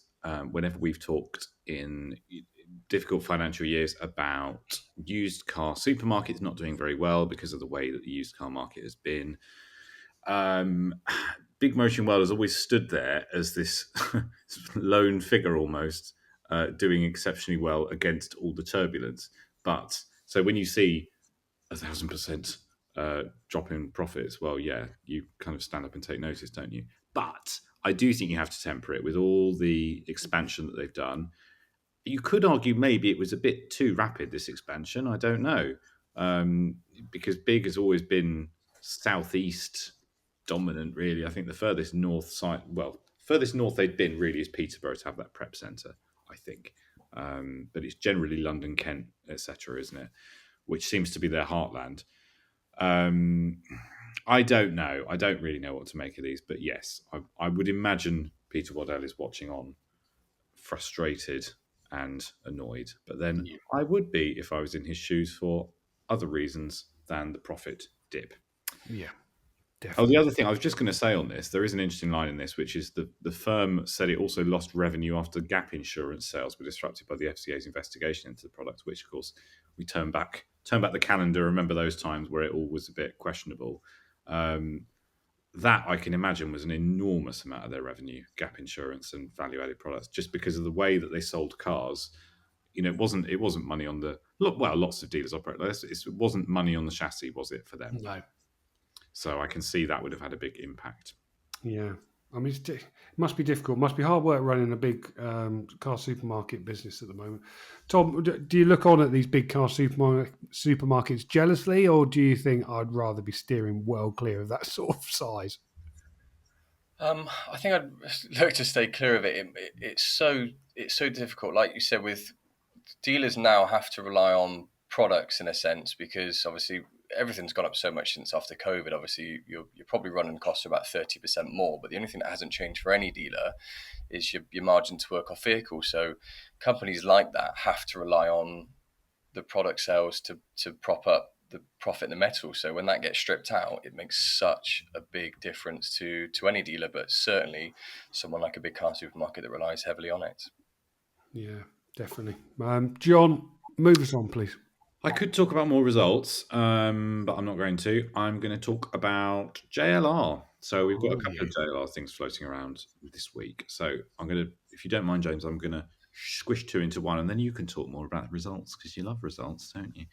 whenever we've talked in difficult financial years about used car supermarkets not doing very well because of the way that the used car market has been, Big Motoring World has always stood there as this lone figure almost, doing exceptionally well against all the turbulence. But so when you see 1,000% drop in profits, well, yeah, you kind of stand up and take notice, don't you? But I do think you have to temper it with all the expansion that they've done. You could argue maybe it was a bit too rapid, this expansion. I don't know, because Big has always been southeast dominant, really. I think the furthest north they'd been really is Peterborough to have that prep centre, I think. But it's generally London, Kent, etc., isn't it? Which seems to be their heartland. I don't know. I don't really know what to make of these. But yes, I would imagine Peter Waddell is watching on, frustrated and annoyed. But then I would be if I was in his shoes for other reasons than the profit dip. Yeah. Definitely. Oh, the other thing I was just going to say on this, there is an interesting line in this, which is the firm said it also lost revenue after gap insurance sales were disrupted by the FCA's investigation into the product, which, of course, we turn back the calendar, remember those times where it all was a bit questionable. That, I can imagine, was an enormous amount of their revenue, gap insurance and value-added products, just because of the way that they sold cars. It wasn't money on the... Well, lots of dealers operate like this. It wasn't money on the chassis, was it, for them? No. So I can see that would have had a big impact. Yeah. I mean, it must be difficult. It must be hard work running a big car supermarket business at the moment. Tom, do you look on at these big car supermarkets jealously, or do you think I'd rather be steering well clear of that sort of size? I think I'd look to stay clear of it. It's so difficult. Like you said, with dealers now have to rely on products in a sense, because obviously everything's gone up so much since after COVID. Obviously, you're probably running costs about 30% more, but the only thing that hasn't changed for any dealer is your margin to work off vehicles. So companies like that have to rely on the product sales to prop up the profit in the metal. So when that gets stripped out, it makes such a big difference to any dealer, but certainly someone like a big car supermarket that relies heavily on it. Yeah, definitely. John, move us on, please. I could talk about more results, but I'm not going to. I'm going to talk about JLR. So we've got a couple of JLR things floating around this week. So I'm going to, if you don't mind, James, I'm going to squish 2 into 1, and then you can talk more about results because you love results, don't you?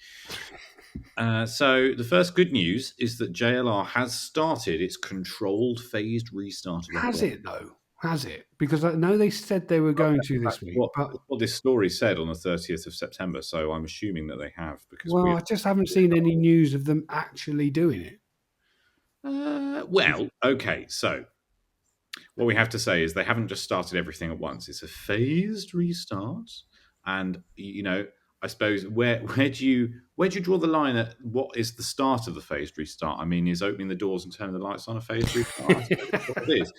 So the first good news is that JLR has started its controlled phased restart. Has it, though? Has it? Because I know they said they were going to this week. What this story said on the 30th of September, so I'm assuming that they have. Because I just haven't seen any news of them actually doing it. Okay, so what we have to say is they haven't just started everything at once. It's a phased restart, and I suppose where do you draw the line at what is the start of the phased restart? I mean, is opening the doors and turning the lights on a phased restart? That's what it is.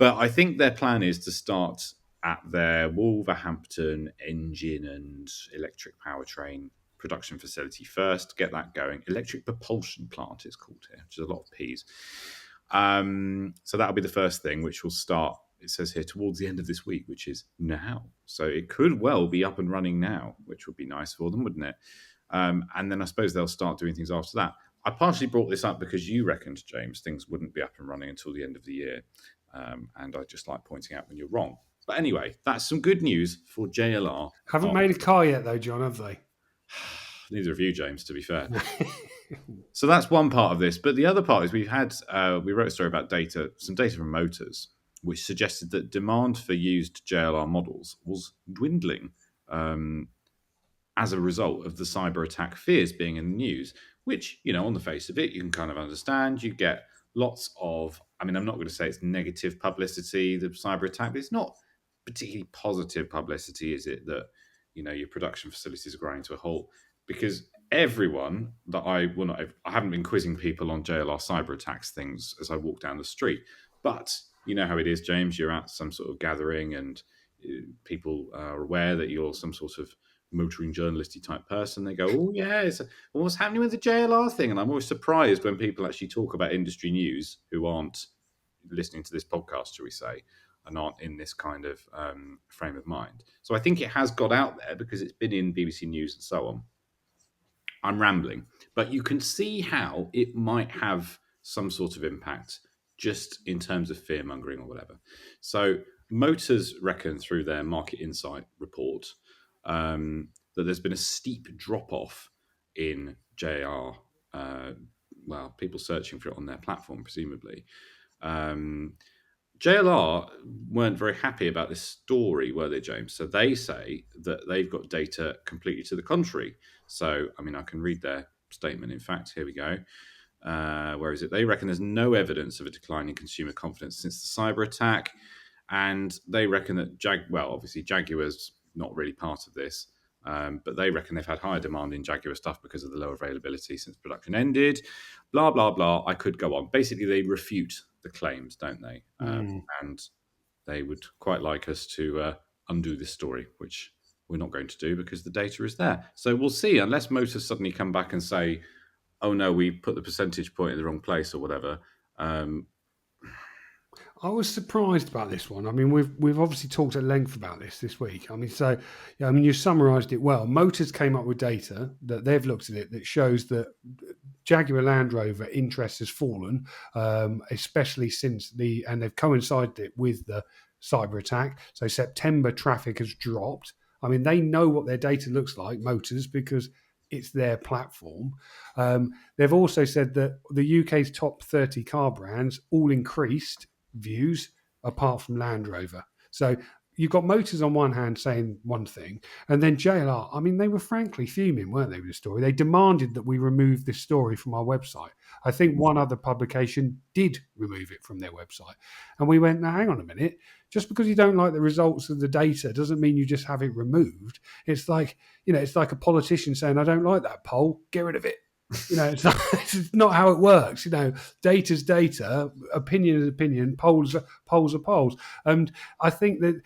But I think their plan is to start at their Wolverhampton engine and electric powertrain production facility first, get that going. Electric propulsion plant is called here, which is a lot of P's. So that'll be the first thing, which will start, it says here, towards the end of this week, which is now. So it could well be up and running now, which would be nice for them, wouldn't it? And then I suppose they'll start doing things after that. I partially brought this up because you reckoned, James, things wouldn't be up and running until the end of the year. And I just like pointing out when you're wrong. But anyway, that's some good news for JLR. Haven't made a car yet, though, John, have they? Neither of you, James, to be fair. So that's one part of this. But the other part is we wrote a story about some data from Motors, which suggested that demand for used JLR models was dwindling as a result of the cyber attack fears being in the news, which, on the face of it, you can kind of understand. You get lots of, I'm not going to say it's negative publicity, the cyber attack, but it's not particularly positive publicity, is it? That, your production facilities are grinding to a halt. Because everyone that I haven't been quizzing people on JLR cyber attacks things as I walk down the street, but you know how it is, James. You're at some sort of gathering and people are aware that you're some sort of motoring journalisty type person. They go, oh yeah, what's happening with the JLR thing? And I'm always surprised when people actually talk about industry news who aren't listening to this podcast, shall we say, and aren't in this kind of frame of mind. So I think it has got out there because it's been in BBC News and so on. I'm rambling, but you can see how it might have some sort of impact just in terms of fear mongering or whatever. So Motors reckon through their market insight report that there's been a steep drop off in JR. People searching for it on their platform, presumably. JLR weren't very happy about this story, were they, James? So they say that they've got data completely to the contrary. So, I can read their statement. In fact, here we go. Where is it? They reckon there's no evidence of a decline in consumer confidence since the cyber attack. And they reckon that, obviously Jaguar's not really part of this. But they reckon they've had higher demand in Jaguar stuff because of the low availability since production ended. Blah, blah, blah. I could go on. Basically, they refute the claims, don't they? And they would quite like us to undo this story, which we're not going to do because the data is there. So we'll see, unless Motors suddenly come back and say, oh no, we put the percentage point in the wrong place or whatever. I was surprised about this one. We've obviously talked at length about this week. You summarised it well. Motors came up with data that they've looked at it that shows that Jaguar Land Rover interest has fallen, especially since and they've coincided it with the cyber attack. So September traffic has dropped. They know what their data looks like, Motors, because it's their platform. They've also said that the UK's top 30 car brands all increased views apart from Land Rover. So you've got Motors on one hand saying one thing, and then JLR, they were frankly fuming, weren't they, with the story? They demanded that we remove this story from our website. I think one other publication did remove it from their website. And we went, now, hang on a minute. Just because you don't like the results of the data doesn't mean you just have it removed. It's like, it's like a politician saying, I don't like that poll, get rid of it. It's not how it works. Data's data, opinion is opinion, polls are polls. And I think that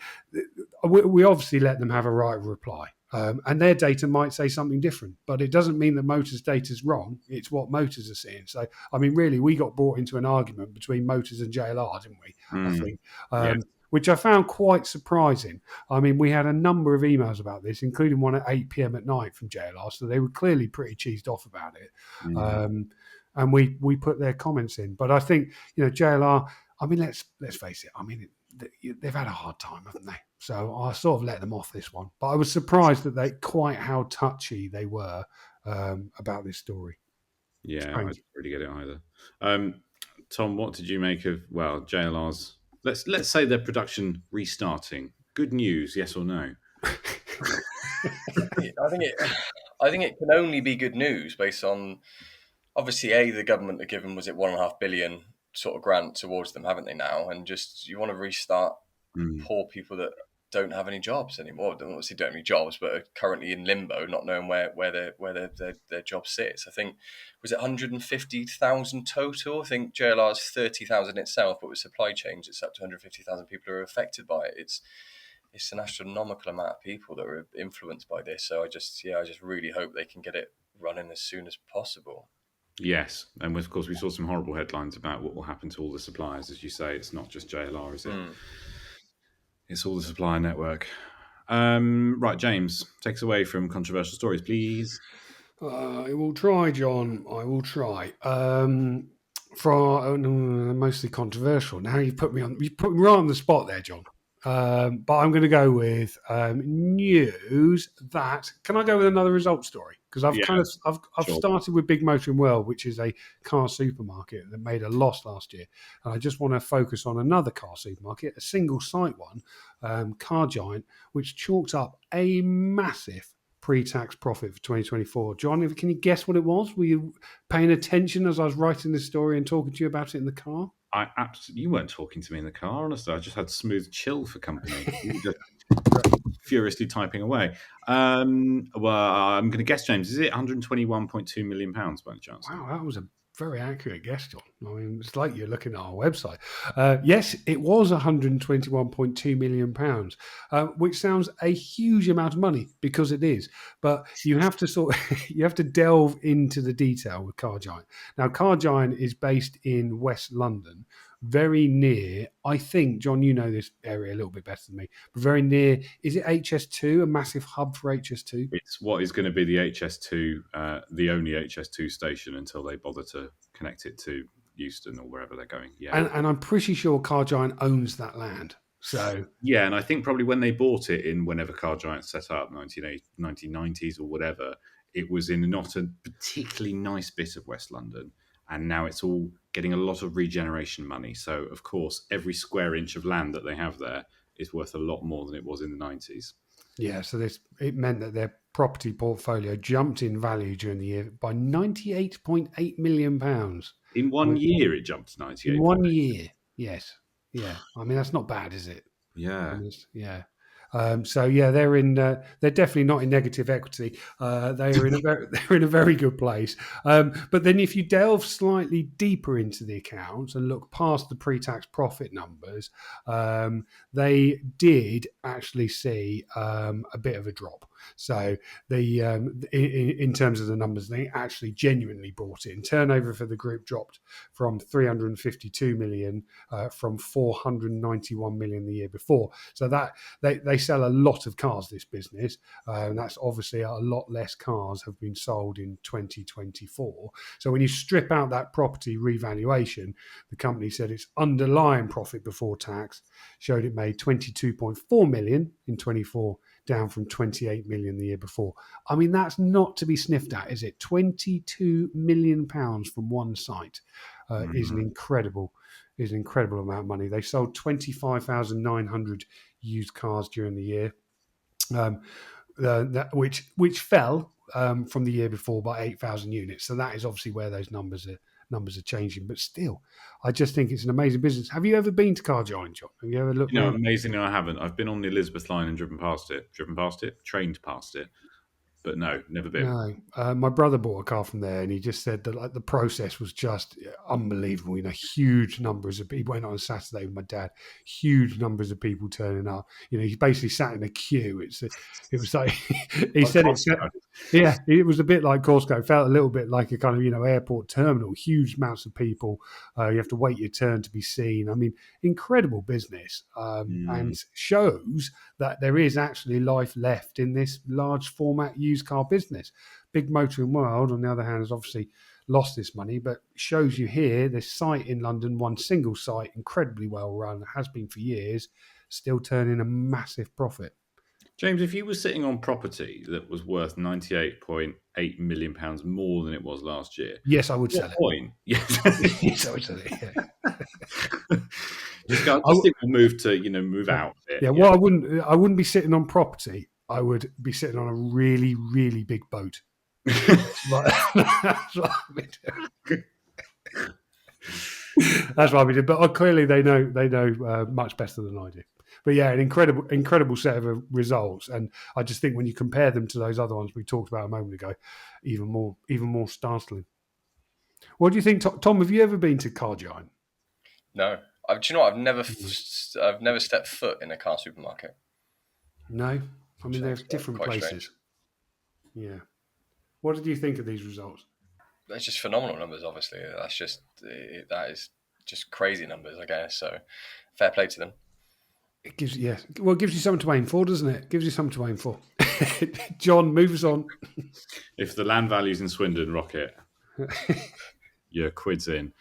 we obviously let them have a right of reply. And their data might say something different, but it doesn't mean that Motors' data is wrong. It's what Motors are seeing. So, really, we got brought into an argument between Motors and JLR, didn't we? I think. Yes. Which I found quite surprising. We had a number of emails about this, including one at 8 p.m. at night from JLR, so they were clearly pretty cheesed off about it. And we put their comments in. But I think, JLR, let's face it, they've had a hard time, haven't they? So I sort of let them off this one. But I was surprised that quite how touchy they were about this story. Yeah, I didn't really get it either. Tom, what did you make of, JLR's... Let's say their production restarting. Good news, yes or no? I think it can only be good news based on, obviously, the government have given, was it $1.5 billion sort of grant towards them, haven't they now? And just, you want to restart poor people that don't have any jobs anymore. They obviously don't have any jobs, but are currently in limbo, not knowing where their job sits. I think, was it 150,000 total? I think JLR's 30,000 itself, but with supply chains, it's up to 150,000 people who are affected by it. It's an astronomical amount of people that are influenced by this. So I just really hope they can get it running as soon as possible. Yes, and of course we saw some horrible headlines about what will happen to all the suppliers. As you say, it's not just JLR, is it? It's all the supplier network. Right, James, take us away from controversial stories, please. I will try, John. I will try. Mostly controversial. Now you put me right on the spot there, John. But I'm going to go with news that. Can I go with another result story? Because I've started with Big Motoring World, which is a car supermarket that made a loss last year, and I just want to focus on another car supermarket, a single site one, Car Giant, which chalked up a massive pre-tax profit for 2024. John, can you guess what it was? Were you paying attention as I was writing this story and talking to you about it in the car? You weren't talking to me in the car, honestly. I just had smooth chill for company. Just furiously typing away. Well, I'm going to guess, James, is it £121.2 million by any chance? Wow, that was a very accurate guess, John. I mean, it's like you're looking at our website. Yes, it was £121.2 million, which sounds a huge amount of money because it is. But you have to you have to delve into the detail with Car Giant. Now, Car Giant is based in West London, very near, I think, John, you know this area a little bit better than me, but very near, is it HS2, a massive hub for HS2? It's what is going to be the HS2, the only HS2 station until they bother to connect it to Euston or wherever they're going. Yeah, and I'm pretty sure Car Giant owns that land. So yeah, and I think probably when they bought it in whenever Car Giant set up, 1990s or whatever, it was in not a particularly nice bit of West London. And now it's all getting a lot of regeneration money. So, of course, every square inch of land that they have there is worth a lot more than it was in the 90s. Yeah, so it meant that their property portfolio jumped in value during the year by £98.8 million. In 1 year, it jumped to 98. In 1 year, yes. Yeah, I mean, that's not bad, is it? Yeah. Yeah. So yeah, they're definitely not in negative equity. They're in a very good place. But then if you delve slightly deeper into the accounts and look past the pre-tax profit numbers, they did actually see a bit of a drop. So in terms of the numbers, they actually genuinely brought in. Turnover for the group dropped from 352 million from 491 million the year before. So that they sell a lot of cars, this business, and that's obviously a lot less cars have been sold in 2024. So when you strip out that property revaluation, the company said its underlying profit before tax showed it made 22.4 million in 24, down from 28 million the year before. I mean, that's not to be sniffed at, is it? £22 million from one site is an incredible amount of money. They sold 25,900 used cars during the year, which fell from the year before by 8,000 units. So that is obviously where those numbers are changing. But still, I just think it's an amazing business. Have you ever been to Car Giant, John? Have you ever looked? No, amazingly, I haven't. I've been on the Elizabeth line and trained past it. But no, never been. No, my brother bought a car from there, and he just said that the process was just unbelievable. You know, huge numbers of people. He went on Saturday with my dad. Huge numbers of people turning up. You know, he basically sat in a queue. It was like he said Costco. Yeah, it was a bit like Costco. It felt a little bit like a kind of airport terminal. Huge amounts of people. You have to wait your turn to be seen. I mean, incredible business, and shows that there is actually life left in this large format used car business. Big Motoring World, on the other hand, has obviously lost this money, but shows you here this site in London, one single site, incredibly well run, has been for years, still turning a massive profit. James, if you were sitting on property that was worth £98.8 million more than it was last year, yes, I would sell it. Point? Yes, I would sell it. Yeah. Just think we'll move out a bit. Yeah, well, I wouldn't be sitting on property. I would be sitting on a really, really big boat. That's what I'd be doing. That's what I'd be doing. But clearly, they know much better than I do. But yeah, an incredible set of results. And I just think when you compare them to those other ones we talked about a moment ago, even more startling. What do you think, Tom? Have you ever been to Car Giant? No, do you know what? I've never stepped foot in a car supermarket. No, I mean they're Sounds different quite places. strange. Yeah. What did you think of these results? It's just phenomenal numbers. Obviously, that is just crazy numbers, I guess. So, fair play to them. It gives you something to aim for, doesn't it? Gives you something to aim for. John, move us on. If the land values in Swindon rocket, your quid's in.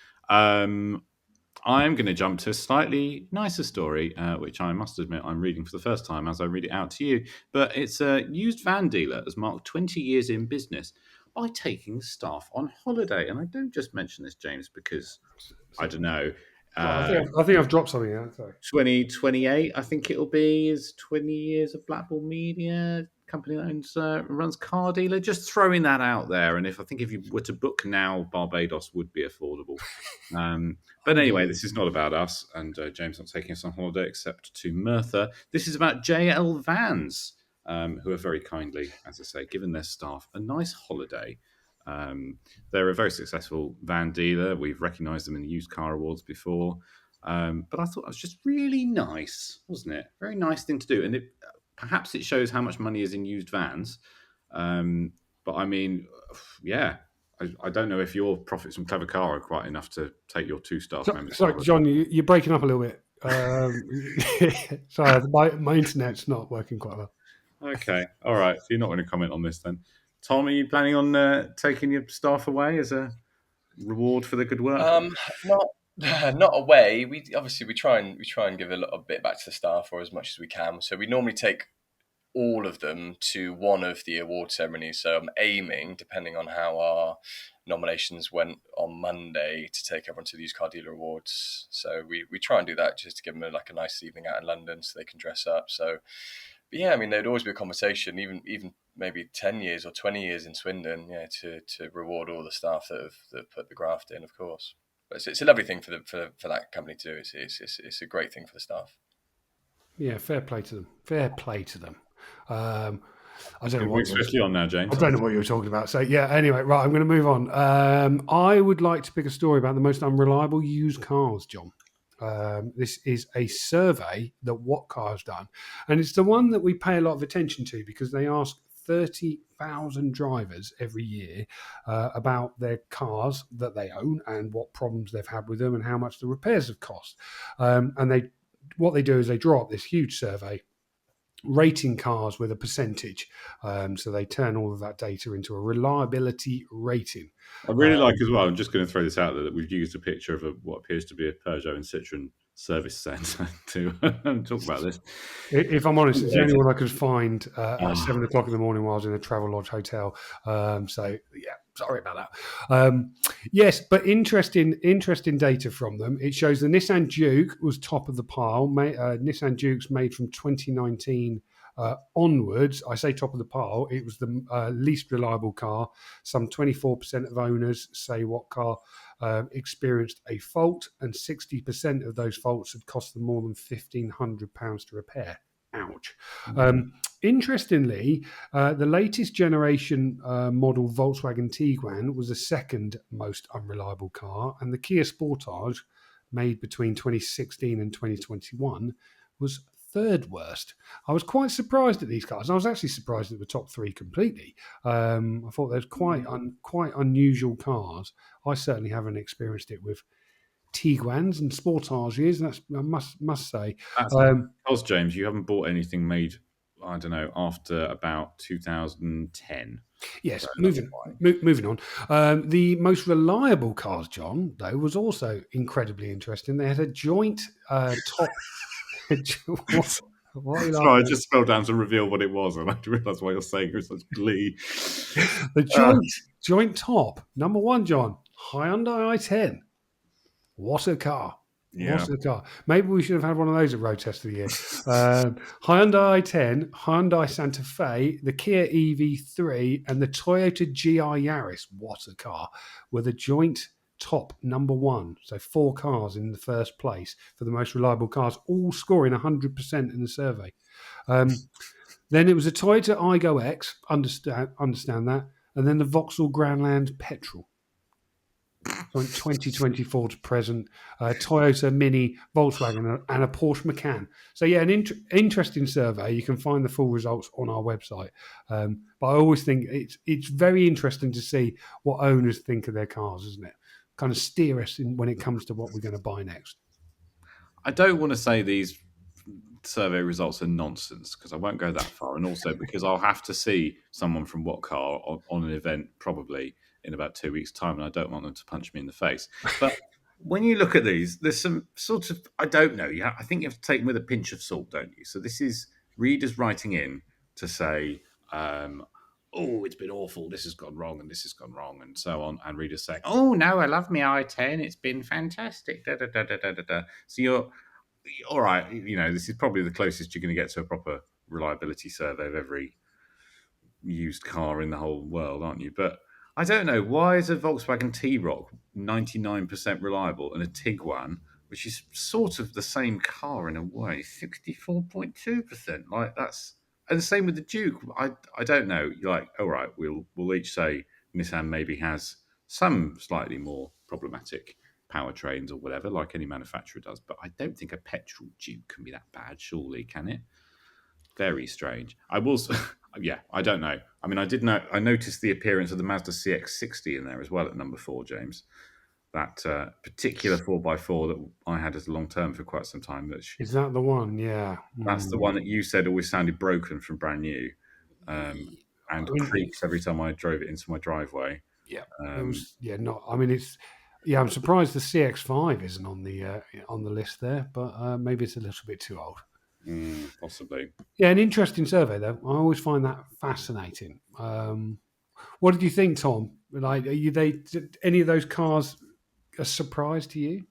I'm going to jump to a slightly nicer story, which I must admit I'm reading for the first time as I read it out to you. But it's a used van dealer has marked 20 years in business by taking staff on holiday. And I don't just mention this, James, because I don't know. I think I've dropped something out. Sorry. 2028, I think it'll be, is 20 years of Blackpool Media, company that owns, runs Car Dealer. Just throwing that out there. And if you were to book now, Barbados would be affordable. But anyway, this is not about us, and James not taking us on holiday except to Merthyr. This is about JL Vans, who have very kindly, as I say, given their staff a nice holiday. They're a very successful van dealer. We've recognised them in the used car awards before. But I thought it was just really nice, wasn't it? Very nice thing to do. And perhaps it shows how much money is in used vans. But I mean, yeah, I don't know if your profits from Clever Car are quite enough to take your two staff members. Sorry, John, you're breaking up a little bit. Sorry, my internet's not working quite well. Okay, all right. So you're not going to comment on this then. Tom, are you planning on taking your staff away as a reward for the good work? Not away. We try and give a bit back to the staff, or as much as we can. So we normally take all of them to one of the award ceremonies. So I'm aiming, depending on how our nominations went on Monday, to take everyone to the Used Car Dealer Awards. So we try and do that just to give them a nice evening out in London so they can dress up. So, but yeah, I mean, there'd always be a conversation, even maybe 10 years or 20 years in Swindon, to reward all the staff that have put the graft in, of course. But it's a lovely thing for that company to do. It's a great thing for the staff. Yeah, fair play to them. Fair play to them. I don't know what especially on now, James. I don't know what you were talking about. So yeah, anyway, right, I'm going to move on. I would like to pick a story about the most unreliable used cars, John. This is a survey that What Car has done, and it's the one that we pay a lot of attention to because they ask 30,000 drivers every year about their cars that they own and what problems they've had with them and how much the repairs have cost. And what they do is they draw up this huge survey rating cars with a percentage. So they turn all of that data into a reliability rating. I really like as well, I'm just going to throw this out there, that we've used a picture of what appears to be a Peugeot and Citroen service centre to talk about this. If I'm honest, it's the only one I could find at 7 o'clock in the morning while I was in a Travelodge hotel. So, yeah, sorry about that. Yes, but interesting data from them. It shows the Nissan Juke was top of the pile. Nissan Jukes made from 2019 onwards. I say top of the pile. It was the least reliable car. Some 24% of owners say What Car experienced a fault, and 60% of those faults had cost them more than £1,500 to repair. Ouch. Interestingly, the latest generation model Volkswagen Tiguan was the second most unreliable car, and the Kia Sportage, made between 2016 and 2021, was third worst. I was quite surprised at these cars. I was actually surprised at the top three completely. I thought there's quite unusual cars. I certainly haven't experienced it with Tiguans and Sportages. That's I must say. Because James, you haven't bought anything made, I don't know, after about 2010. Yes, so moving on. The most reliable cars, John, though, was also incredibly interesting. They had a joint top. Sorry, I just scrolled down to reveal what it was, and I realised why you're saying it with such glee. The joint top, number one, John, Hyundai i10. What a car. Yeah. What a car. Maybe we should have had one of those at Road Test of the Year. Hyundai i10, Hyundai Santa Fe, the Kia EV3, and the Toyota GR Yaris, what a car, were the joint top number one. So 4 cars in the first place for the most reliable cars, all scoring 100% in the survey. Then it was a Toyota Aygo X, understand that, and then the Vauxhall Grandland Petrol. From 2024 to present, Toyota Mini, Volkswagen, and a Porsche Macan. So yeah, an interesting survey. You can find the full results on our website. But I always think it's very interesting to see what owners think of their cars, isn't it? Kind of steer us in when it comes to what we're going to buy next. I don't want to say these survey results are nonsense because I won't go that far, and also because I'll have to see someone from What Car on an event probably in about 2 weeks' time, and I don't want them to punch me in the face. But when you look at these, there's some sort of, I don't know, I think you have to take them with a pinch of salt, don't you? So this is readers writing in to say, oh, it's been awful, this has gone wrong, and this has gone wrong, and so on, and readers saying, oh, no, I love my i10, it's been fantastic, da, da, da, da, da, da, da. So you're, all right, this is probably the closest you're going to get to a proper reliability survey of every used car in the whole world, aren't you? But I don't know, why is a Volkswagen T-Roc 99% reliable and a Tiguan, which is sort of the same car in a way, 64.2%? Like, that's, and the same with the Duke. I don't know. You're like, all right, we'll each say Nissan maybe has some slightly more problematic powertrains or whatever, like any manufacturer does. But I don't think a petrol Duke can be that bad, surely, can it? Very strange. I will, yeah, I don't know. I mean, I noticed the appearance of the Mazda CX-60 in there as well at number 4, James. That particular 4x4 that I had as a long term for quite some time. Is that the one? Yeah. That's the one that you said always sounded broken from brand new, and creaked every time I drove it into my driveway. Yeah, it was. Yeah, not. I mean, it's. Yeah, I'm surprised the CX-5 isn't on the list there, but maybe it's a little bit too old. Possibly. Yeah, an interesting survey though. I always find that fascinating. What did you think, Tom? Like, any of those cars a surprise to you?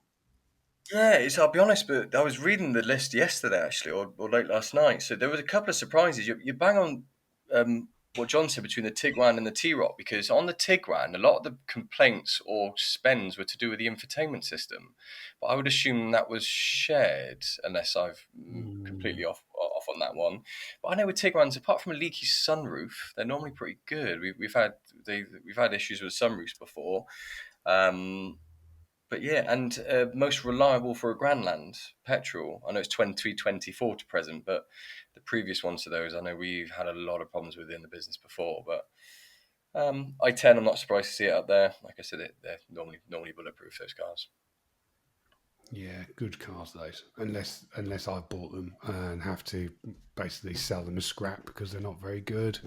Yeah, I'll be honest, but I was reading the list yesterday actually, or late last night. So there was a couple of surprises. You bang on what John said between the Tiguan and the T-Roc, because on the Tiguan, a lot of the complaints or spends were to do with the infotainment system. But I would assume that was shared, unless I've completely off on that one. But I know with Tiguan's, apart from a leaky sunroof, they're normally pretty good. We've had issues with sunroofs before. But yeah, and most reliable for a Grandland petrol. I know it's 2024 to present, but the previous ones to those, I know we've had a lot of problems with in the business before. But i10, I'm not surprised to see it up there. Like I said, they're normally bulletproof, those cars. Yeah, good cars those. Unless I've bought them and have to basically sell them as scrap because they're not very good.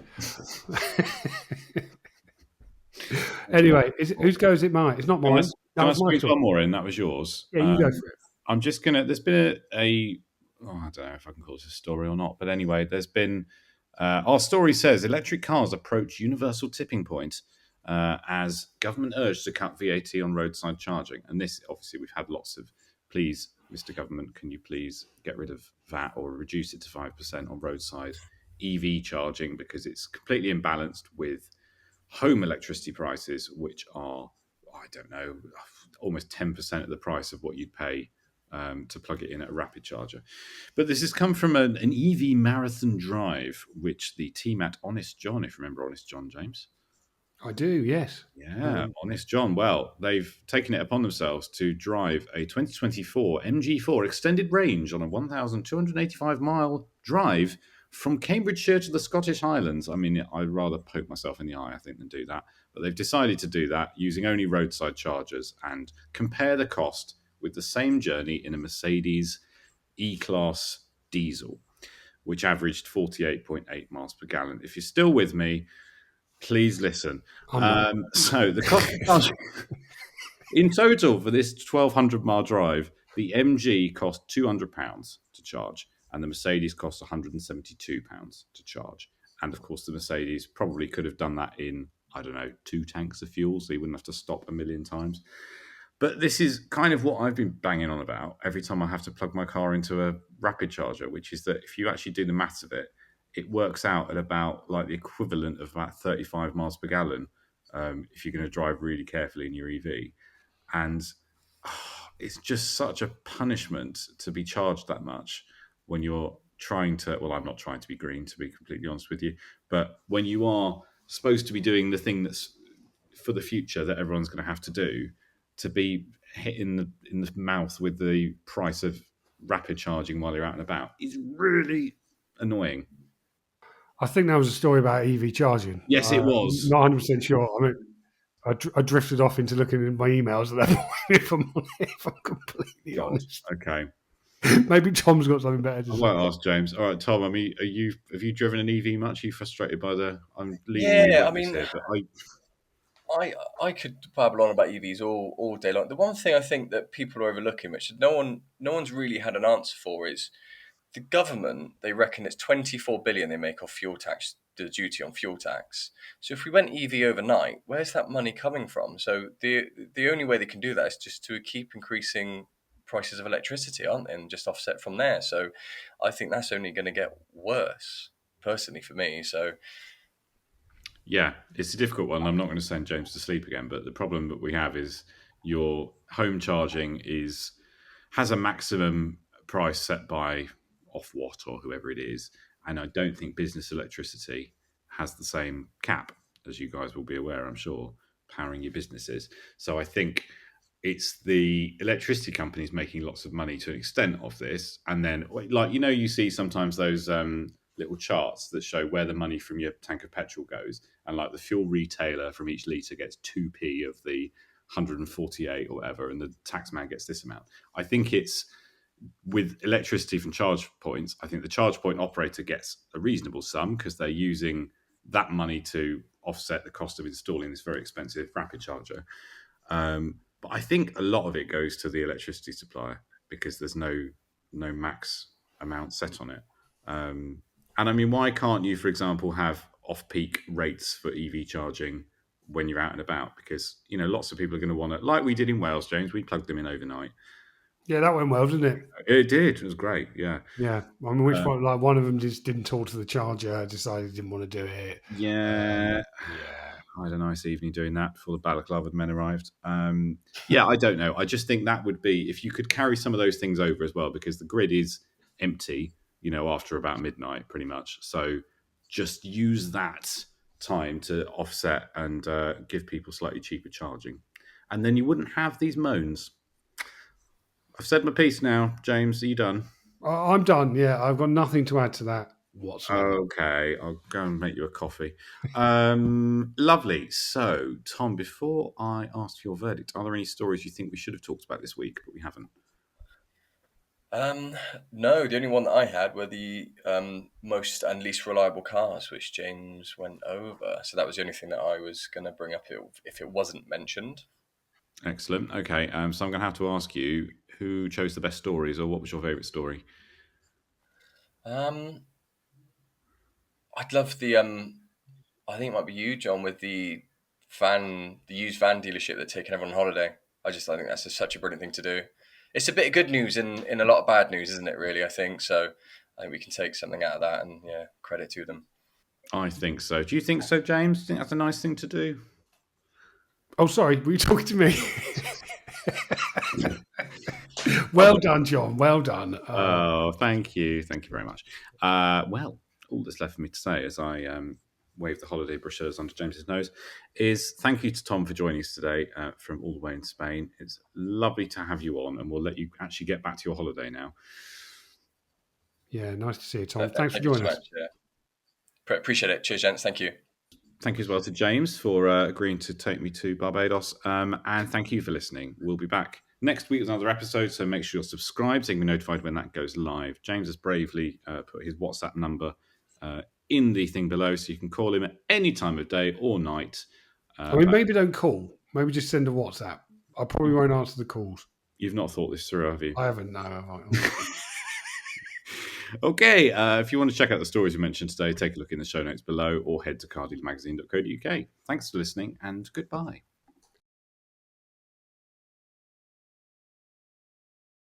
Anyway, whose go is it? Mine. It's not mine. Can I squeeze one more in? That was yours. Yeah, you go for it. I'm just gonna. There's been I don't know if I can call this a story or not, but anyway, there's been. Our story says electric cars approach universal tipping point as government urged to cut VAT on roadside charging, and this obviously we've had lots of. Please, Mr. Government, can you please get rid of VAT or reduce it to 5% on roadside EV charging because it's completely imbalanced with home electricity prices, which are, I don't know, almost 10% of the price of what you'd pay to plug it in at a rapid charger. But this has come from an EV marathon drive, which the team at Honest John, if you remember Honest John, James? I do, yes. Yeah, Honest John. Well, they've taken it upon themselves to drive a 2024 MG4 extended range on a 1,285-mile drive from Cambridgeshire to the Scottish Highlands. I mean, I'd rather poke myself in the eye, I think, than do that. But they've decided to do that using only roadside chargers and compare the cost with the same journey in a Mercedes E-Class diesel, which averaged 48.8 miles per gallon. If you're still with me, please listen. So the cost of charging in total for this 1,200-mile drive, the MG cost £200 to charge, and the Mercedes cost £172 to charge. And of course, the Mercedes probably could have done that in, I don't know, 2 tanks of fuel, so you wouldn't have to stop a million times. But this is kind of what I've been banging on about every time I have to plug my car into a rapid charger, which is that if you actually do the maths of it, it works out at about like the equivalent of about 35 miles per gallon if you're going to drive really carefully in your EV. And it's just such a punishment to be charged that much when you're trying to. Well, I'm not trying to be green, to be completely honest with you, but when you are supposed to be doing the thing that's for the future that everyone's going to have to do, to be hit in the mouth with the price of rapid charging while you're out and about is really annoying. I think that was a story about EV charging. Yes, it was. Not 100% sure. I mean, I drifted off into looking at my emails at that point, if I'm completely honest. Okay. Maybe Tom's got something better to I say. won't ask James. All right, Tom. I mean, have you driven an EV much? Are you frustrated by the? I'm leading you Yeah, I witness mean, here, but I could babble on about EVs all day long. The one thing I think that people are overlooking, which no one's really had an answer for, is the government. They reckon it's 24 billion they make off fuel tax, the duty on fuel tax. So if we went EV overnight, where's that money coming from? So the only way they can do that is just to keep increasing prices of electricity, aren't they, and just offset from there. So I think that's only going to get worse, personally, for me. So yeah, it's a difficult one. I'm not going to send James to sleep again, but the problem that we have is your home charging has a maximum price set by Ofwat or whoever it is, and I don't think business electricity has the same cap, as you guys will be aware, I'm sure, powering your businesses. So I think it's the electricity companies making lots of money to an extent off this, and then like you see sometimes those little charts that show where the money from your tank of petrol goes, and like the fuel retailer from each litre gets 2p of the 148 or whatever, and the taxman gets this amount. I think it's with electricity from charge points, I think the charge point operator gets a reasonable sum because they're using that money to offset the cost of installing this very expensive rapid charger. But I think a lot of it goes to the electricity supplier because there's no max amount set on it. And I mean, why can't you, for example, have off-peak rates for EV charging when you're out and about? Because lots of people are going to want to, like we did in Wales, James. We plugged them in overnight. Yeah, that went well, didn't it? It did. It was great. Yeah. Yeah. I mean, which one? Like one of them just didn't talk to the charger, decided he didn't want to do it. Yeah. I had a nice evening doing that before the balaclava men arrived. Yeah, I don't know. I just think that would be, if you could carry some of those things over as well, because the grid is empty, after about midnight, pretty much. So just use that time to offset and give people slightly cheaper charging. And then you wouldn't have these moans. I've said my piece now. James, are you done? I'm done. Yeah, I've got nothing to add to that whatsoever. Okay, I'll go and make you a coffee. Lovely. So, Tom, before I ask for your verdict, are there any stories you think we should have talked about this week, but we haven't? no, the only one that I had were the most and least reliable cars, which James went over. So that was the only thing that I was going to bring up if it wasn't mentioned. Excellent. Okay, so I'm going to have to ask you who chose the best stories, or what was your favourite story? I'd love the I think it might be you, John, with the used van dealership that's taking everyone on holiday. I think that's such a brilliant thing to do. It's a bit of good news in a lot of bad news, isn't it, really, I think. So I think we can take something out of that and, credit to them. I think so. Do you think so, James? Do you think that's a nice thing to do? Oh, sorry, were you talking to me? Well done, John. Well done. Oh, thank you. Thank you very much. Well, all that's left for me to say as I wave the holiday brochures onto James's nose is thank you to Tom for joining us today from all the way in Spain. It's lovely to have you on, and we'll let you actually get back to your holiday now. Yeah, nice to see you, Tom. Thanks for joining us. Appreciate it. Cheers, gents. Thank you. Thank you as well to James for agreeing to take me to Barbados. And thank you for listening. We'll be back next week with another episode, so make sure you're subscribed so you can be notified when that goes live. James has bravely put his WhatsApp number in the thing below, so you can call him at any time of day or night. Maybe don't call. Maybe just send a WhatsApp. I probably won't answer the calls. You've not thought this through, have you? I haven't, no. Have I? Okay, if you want to check out the stories we mentioned today, take a look in the show notes below or head to cardealmagazine.co.uk. Thanks for listening and goodbye.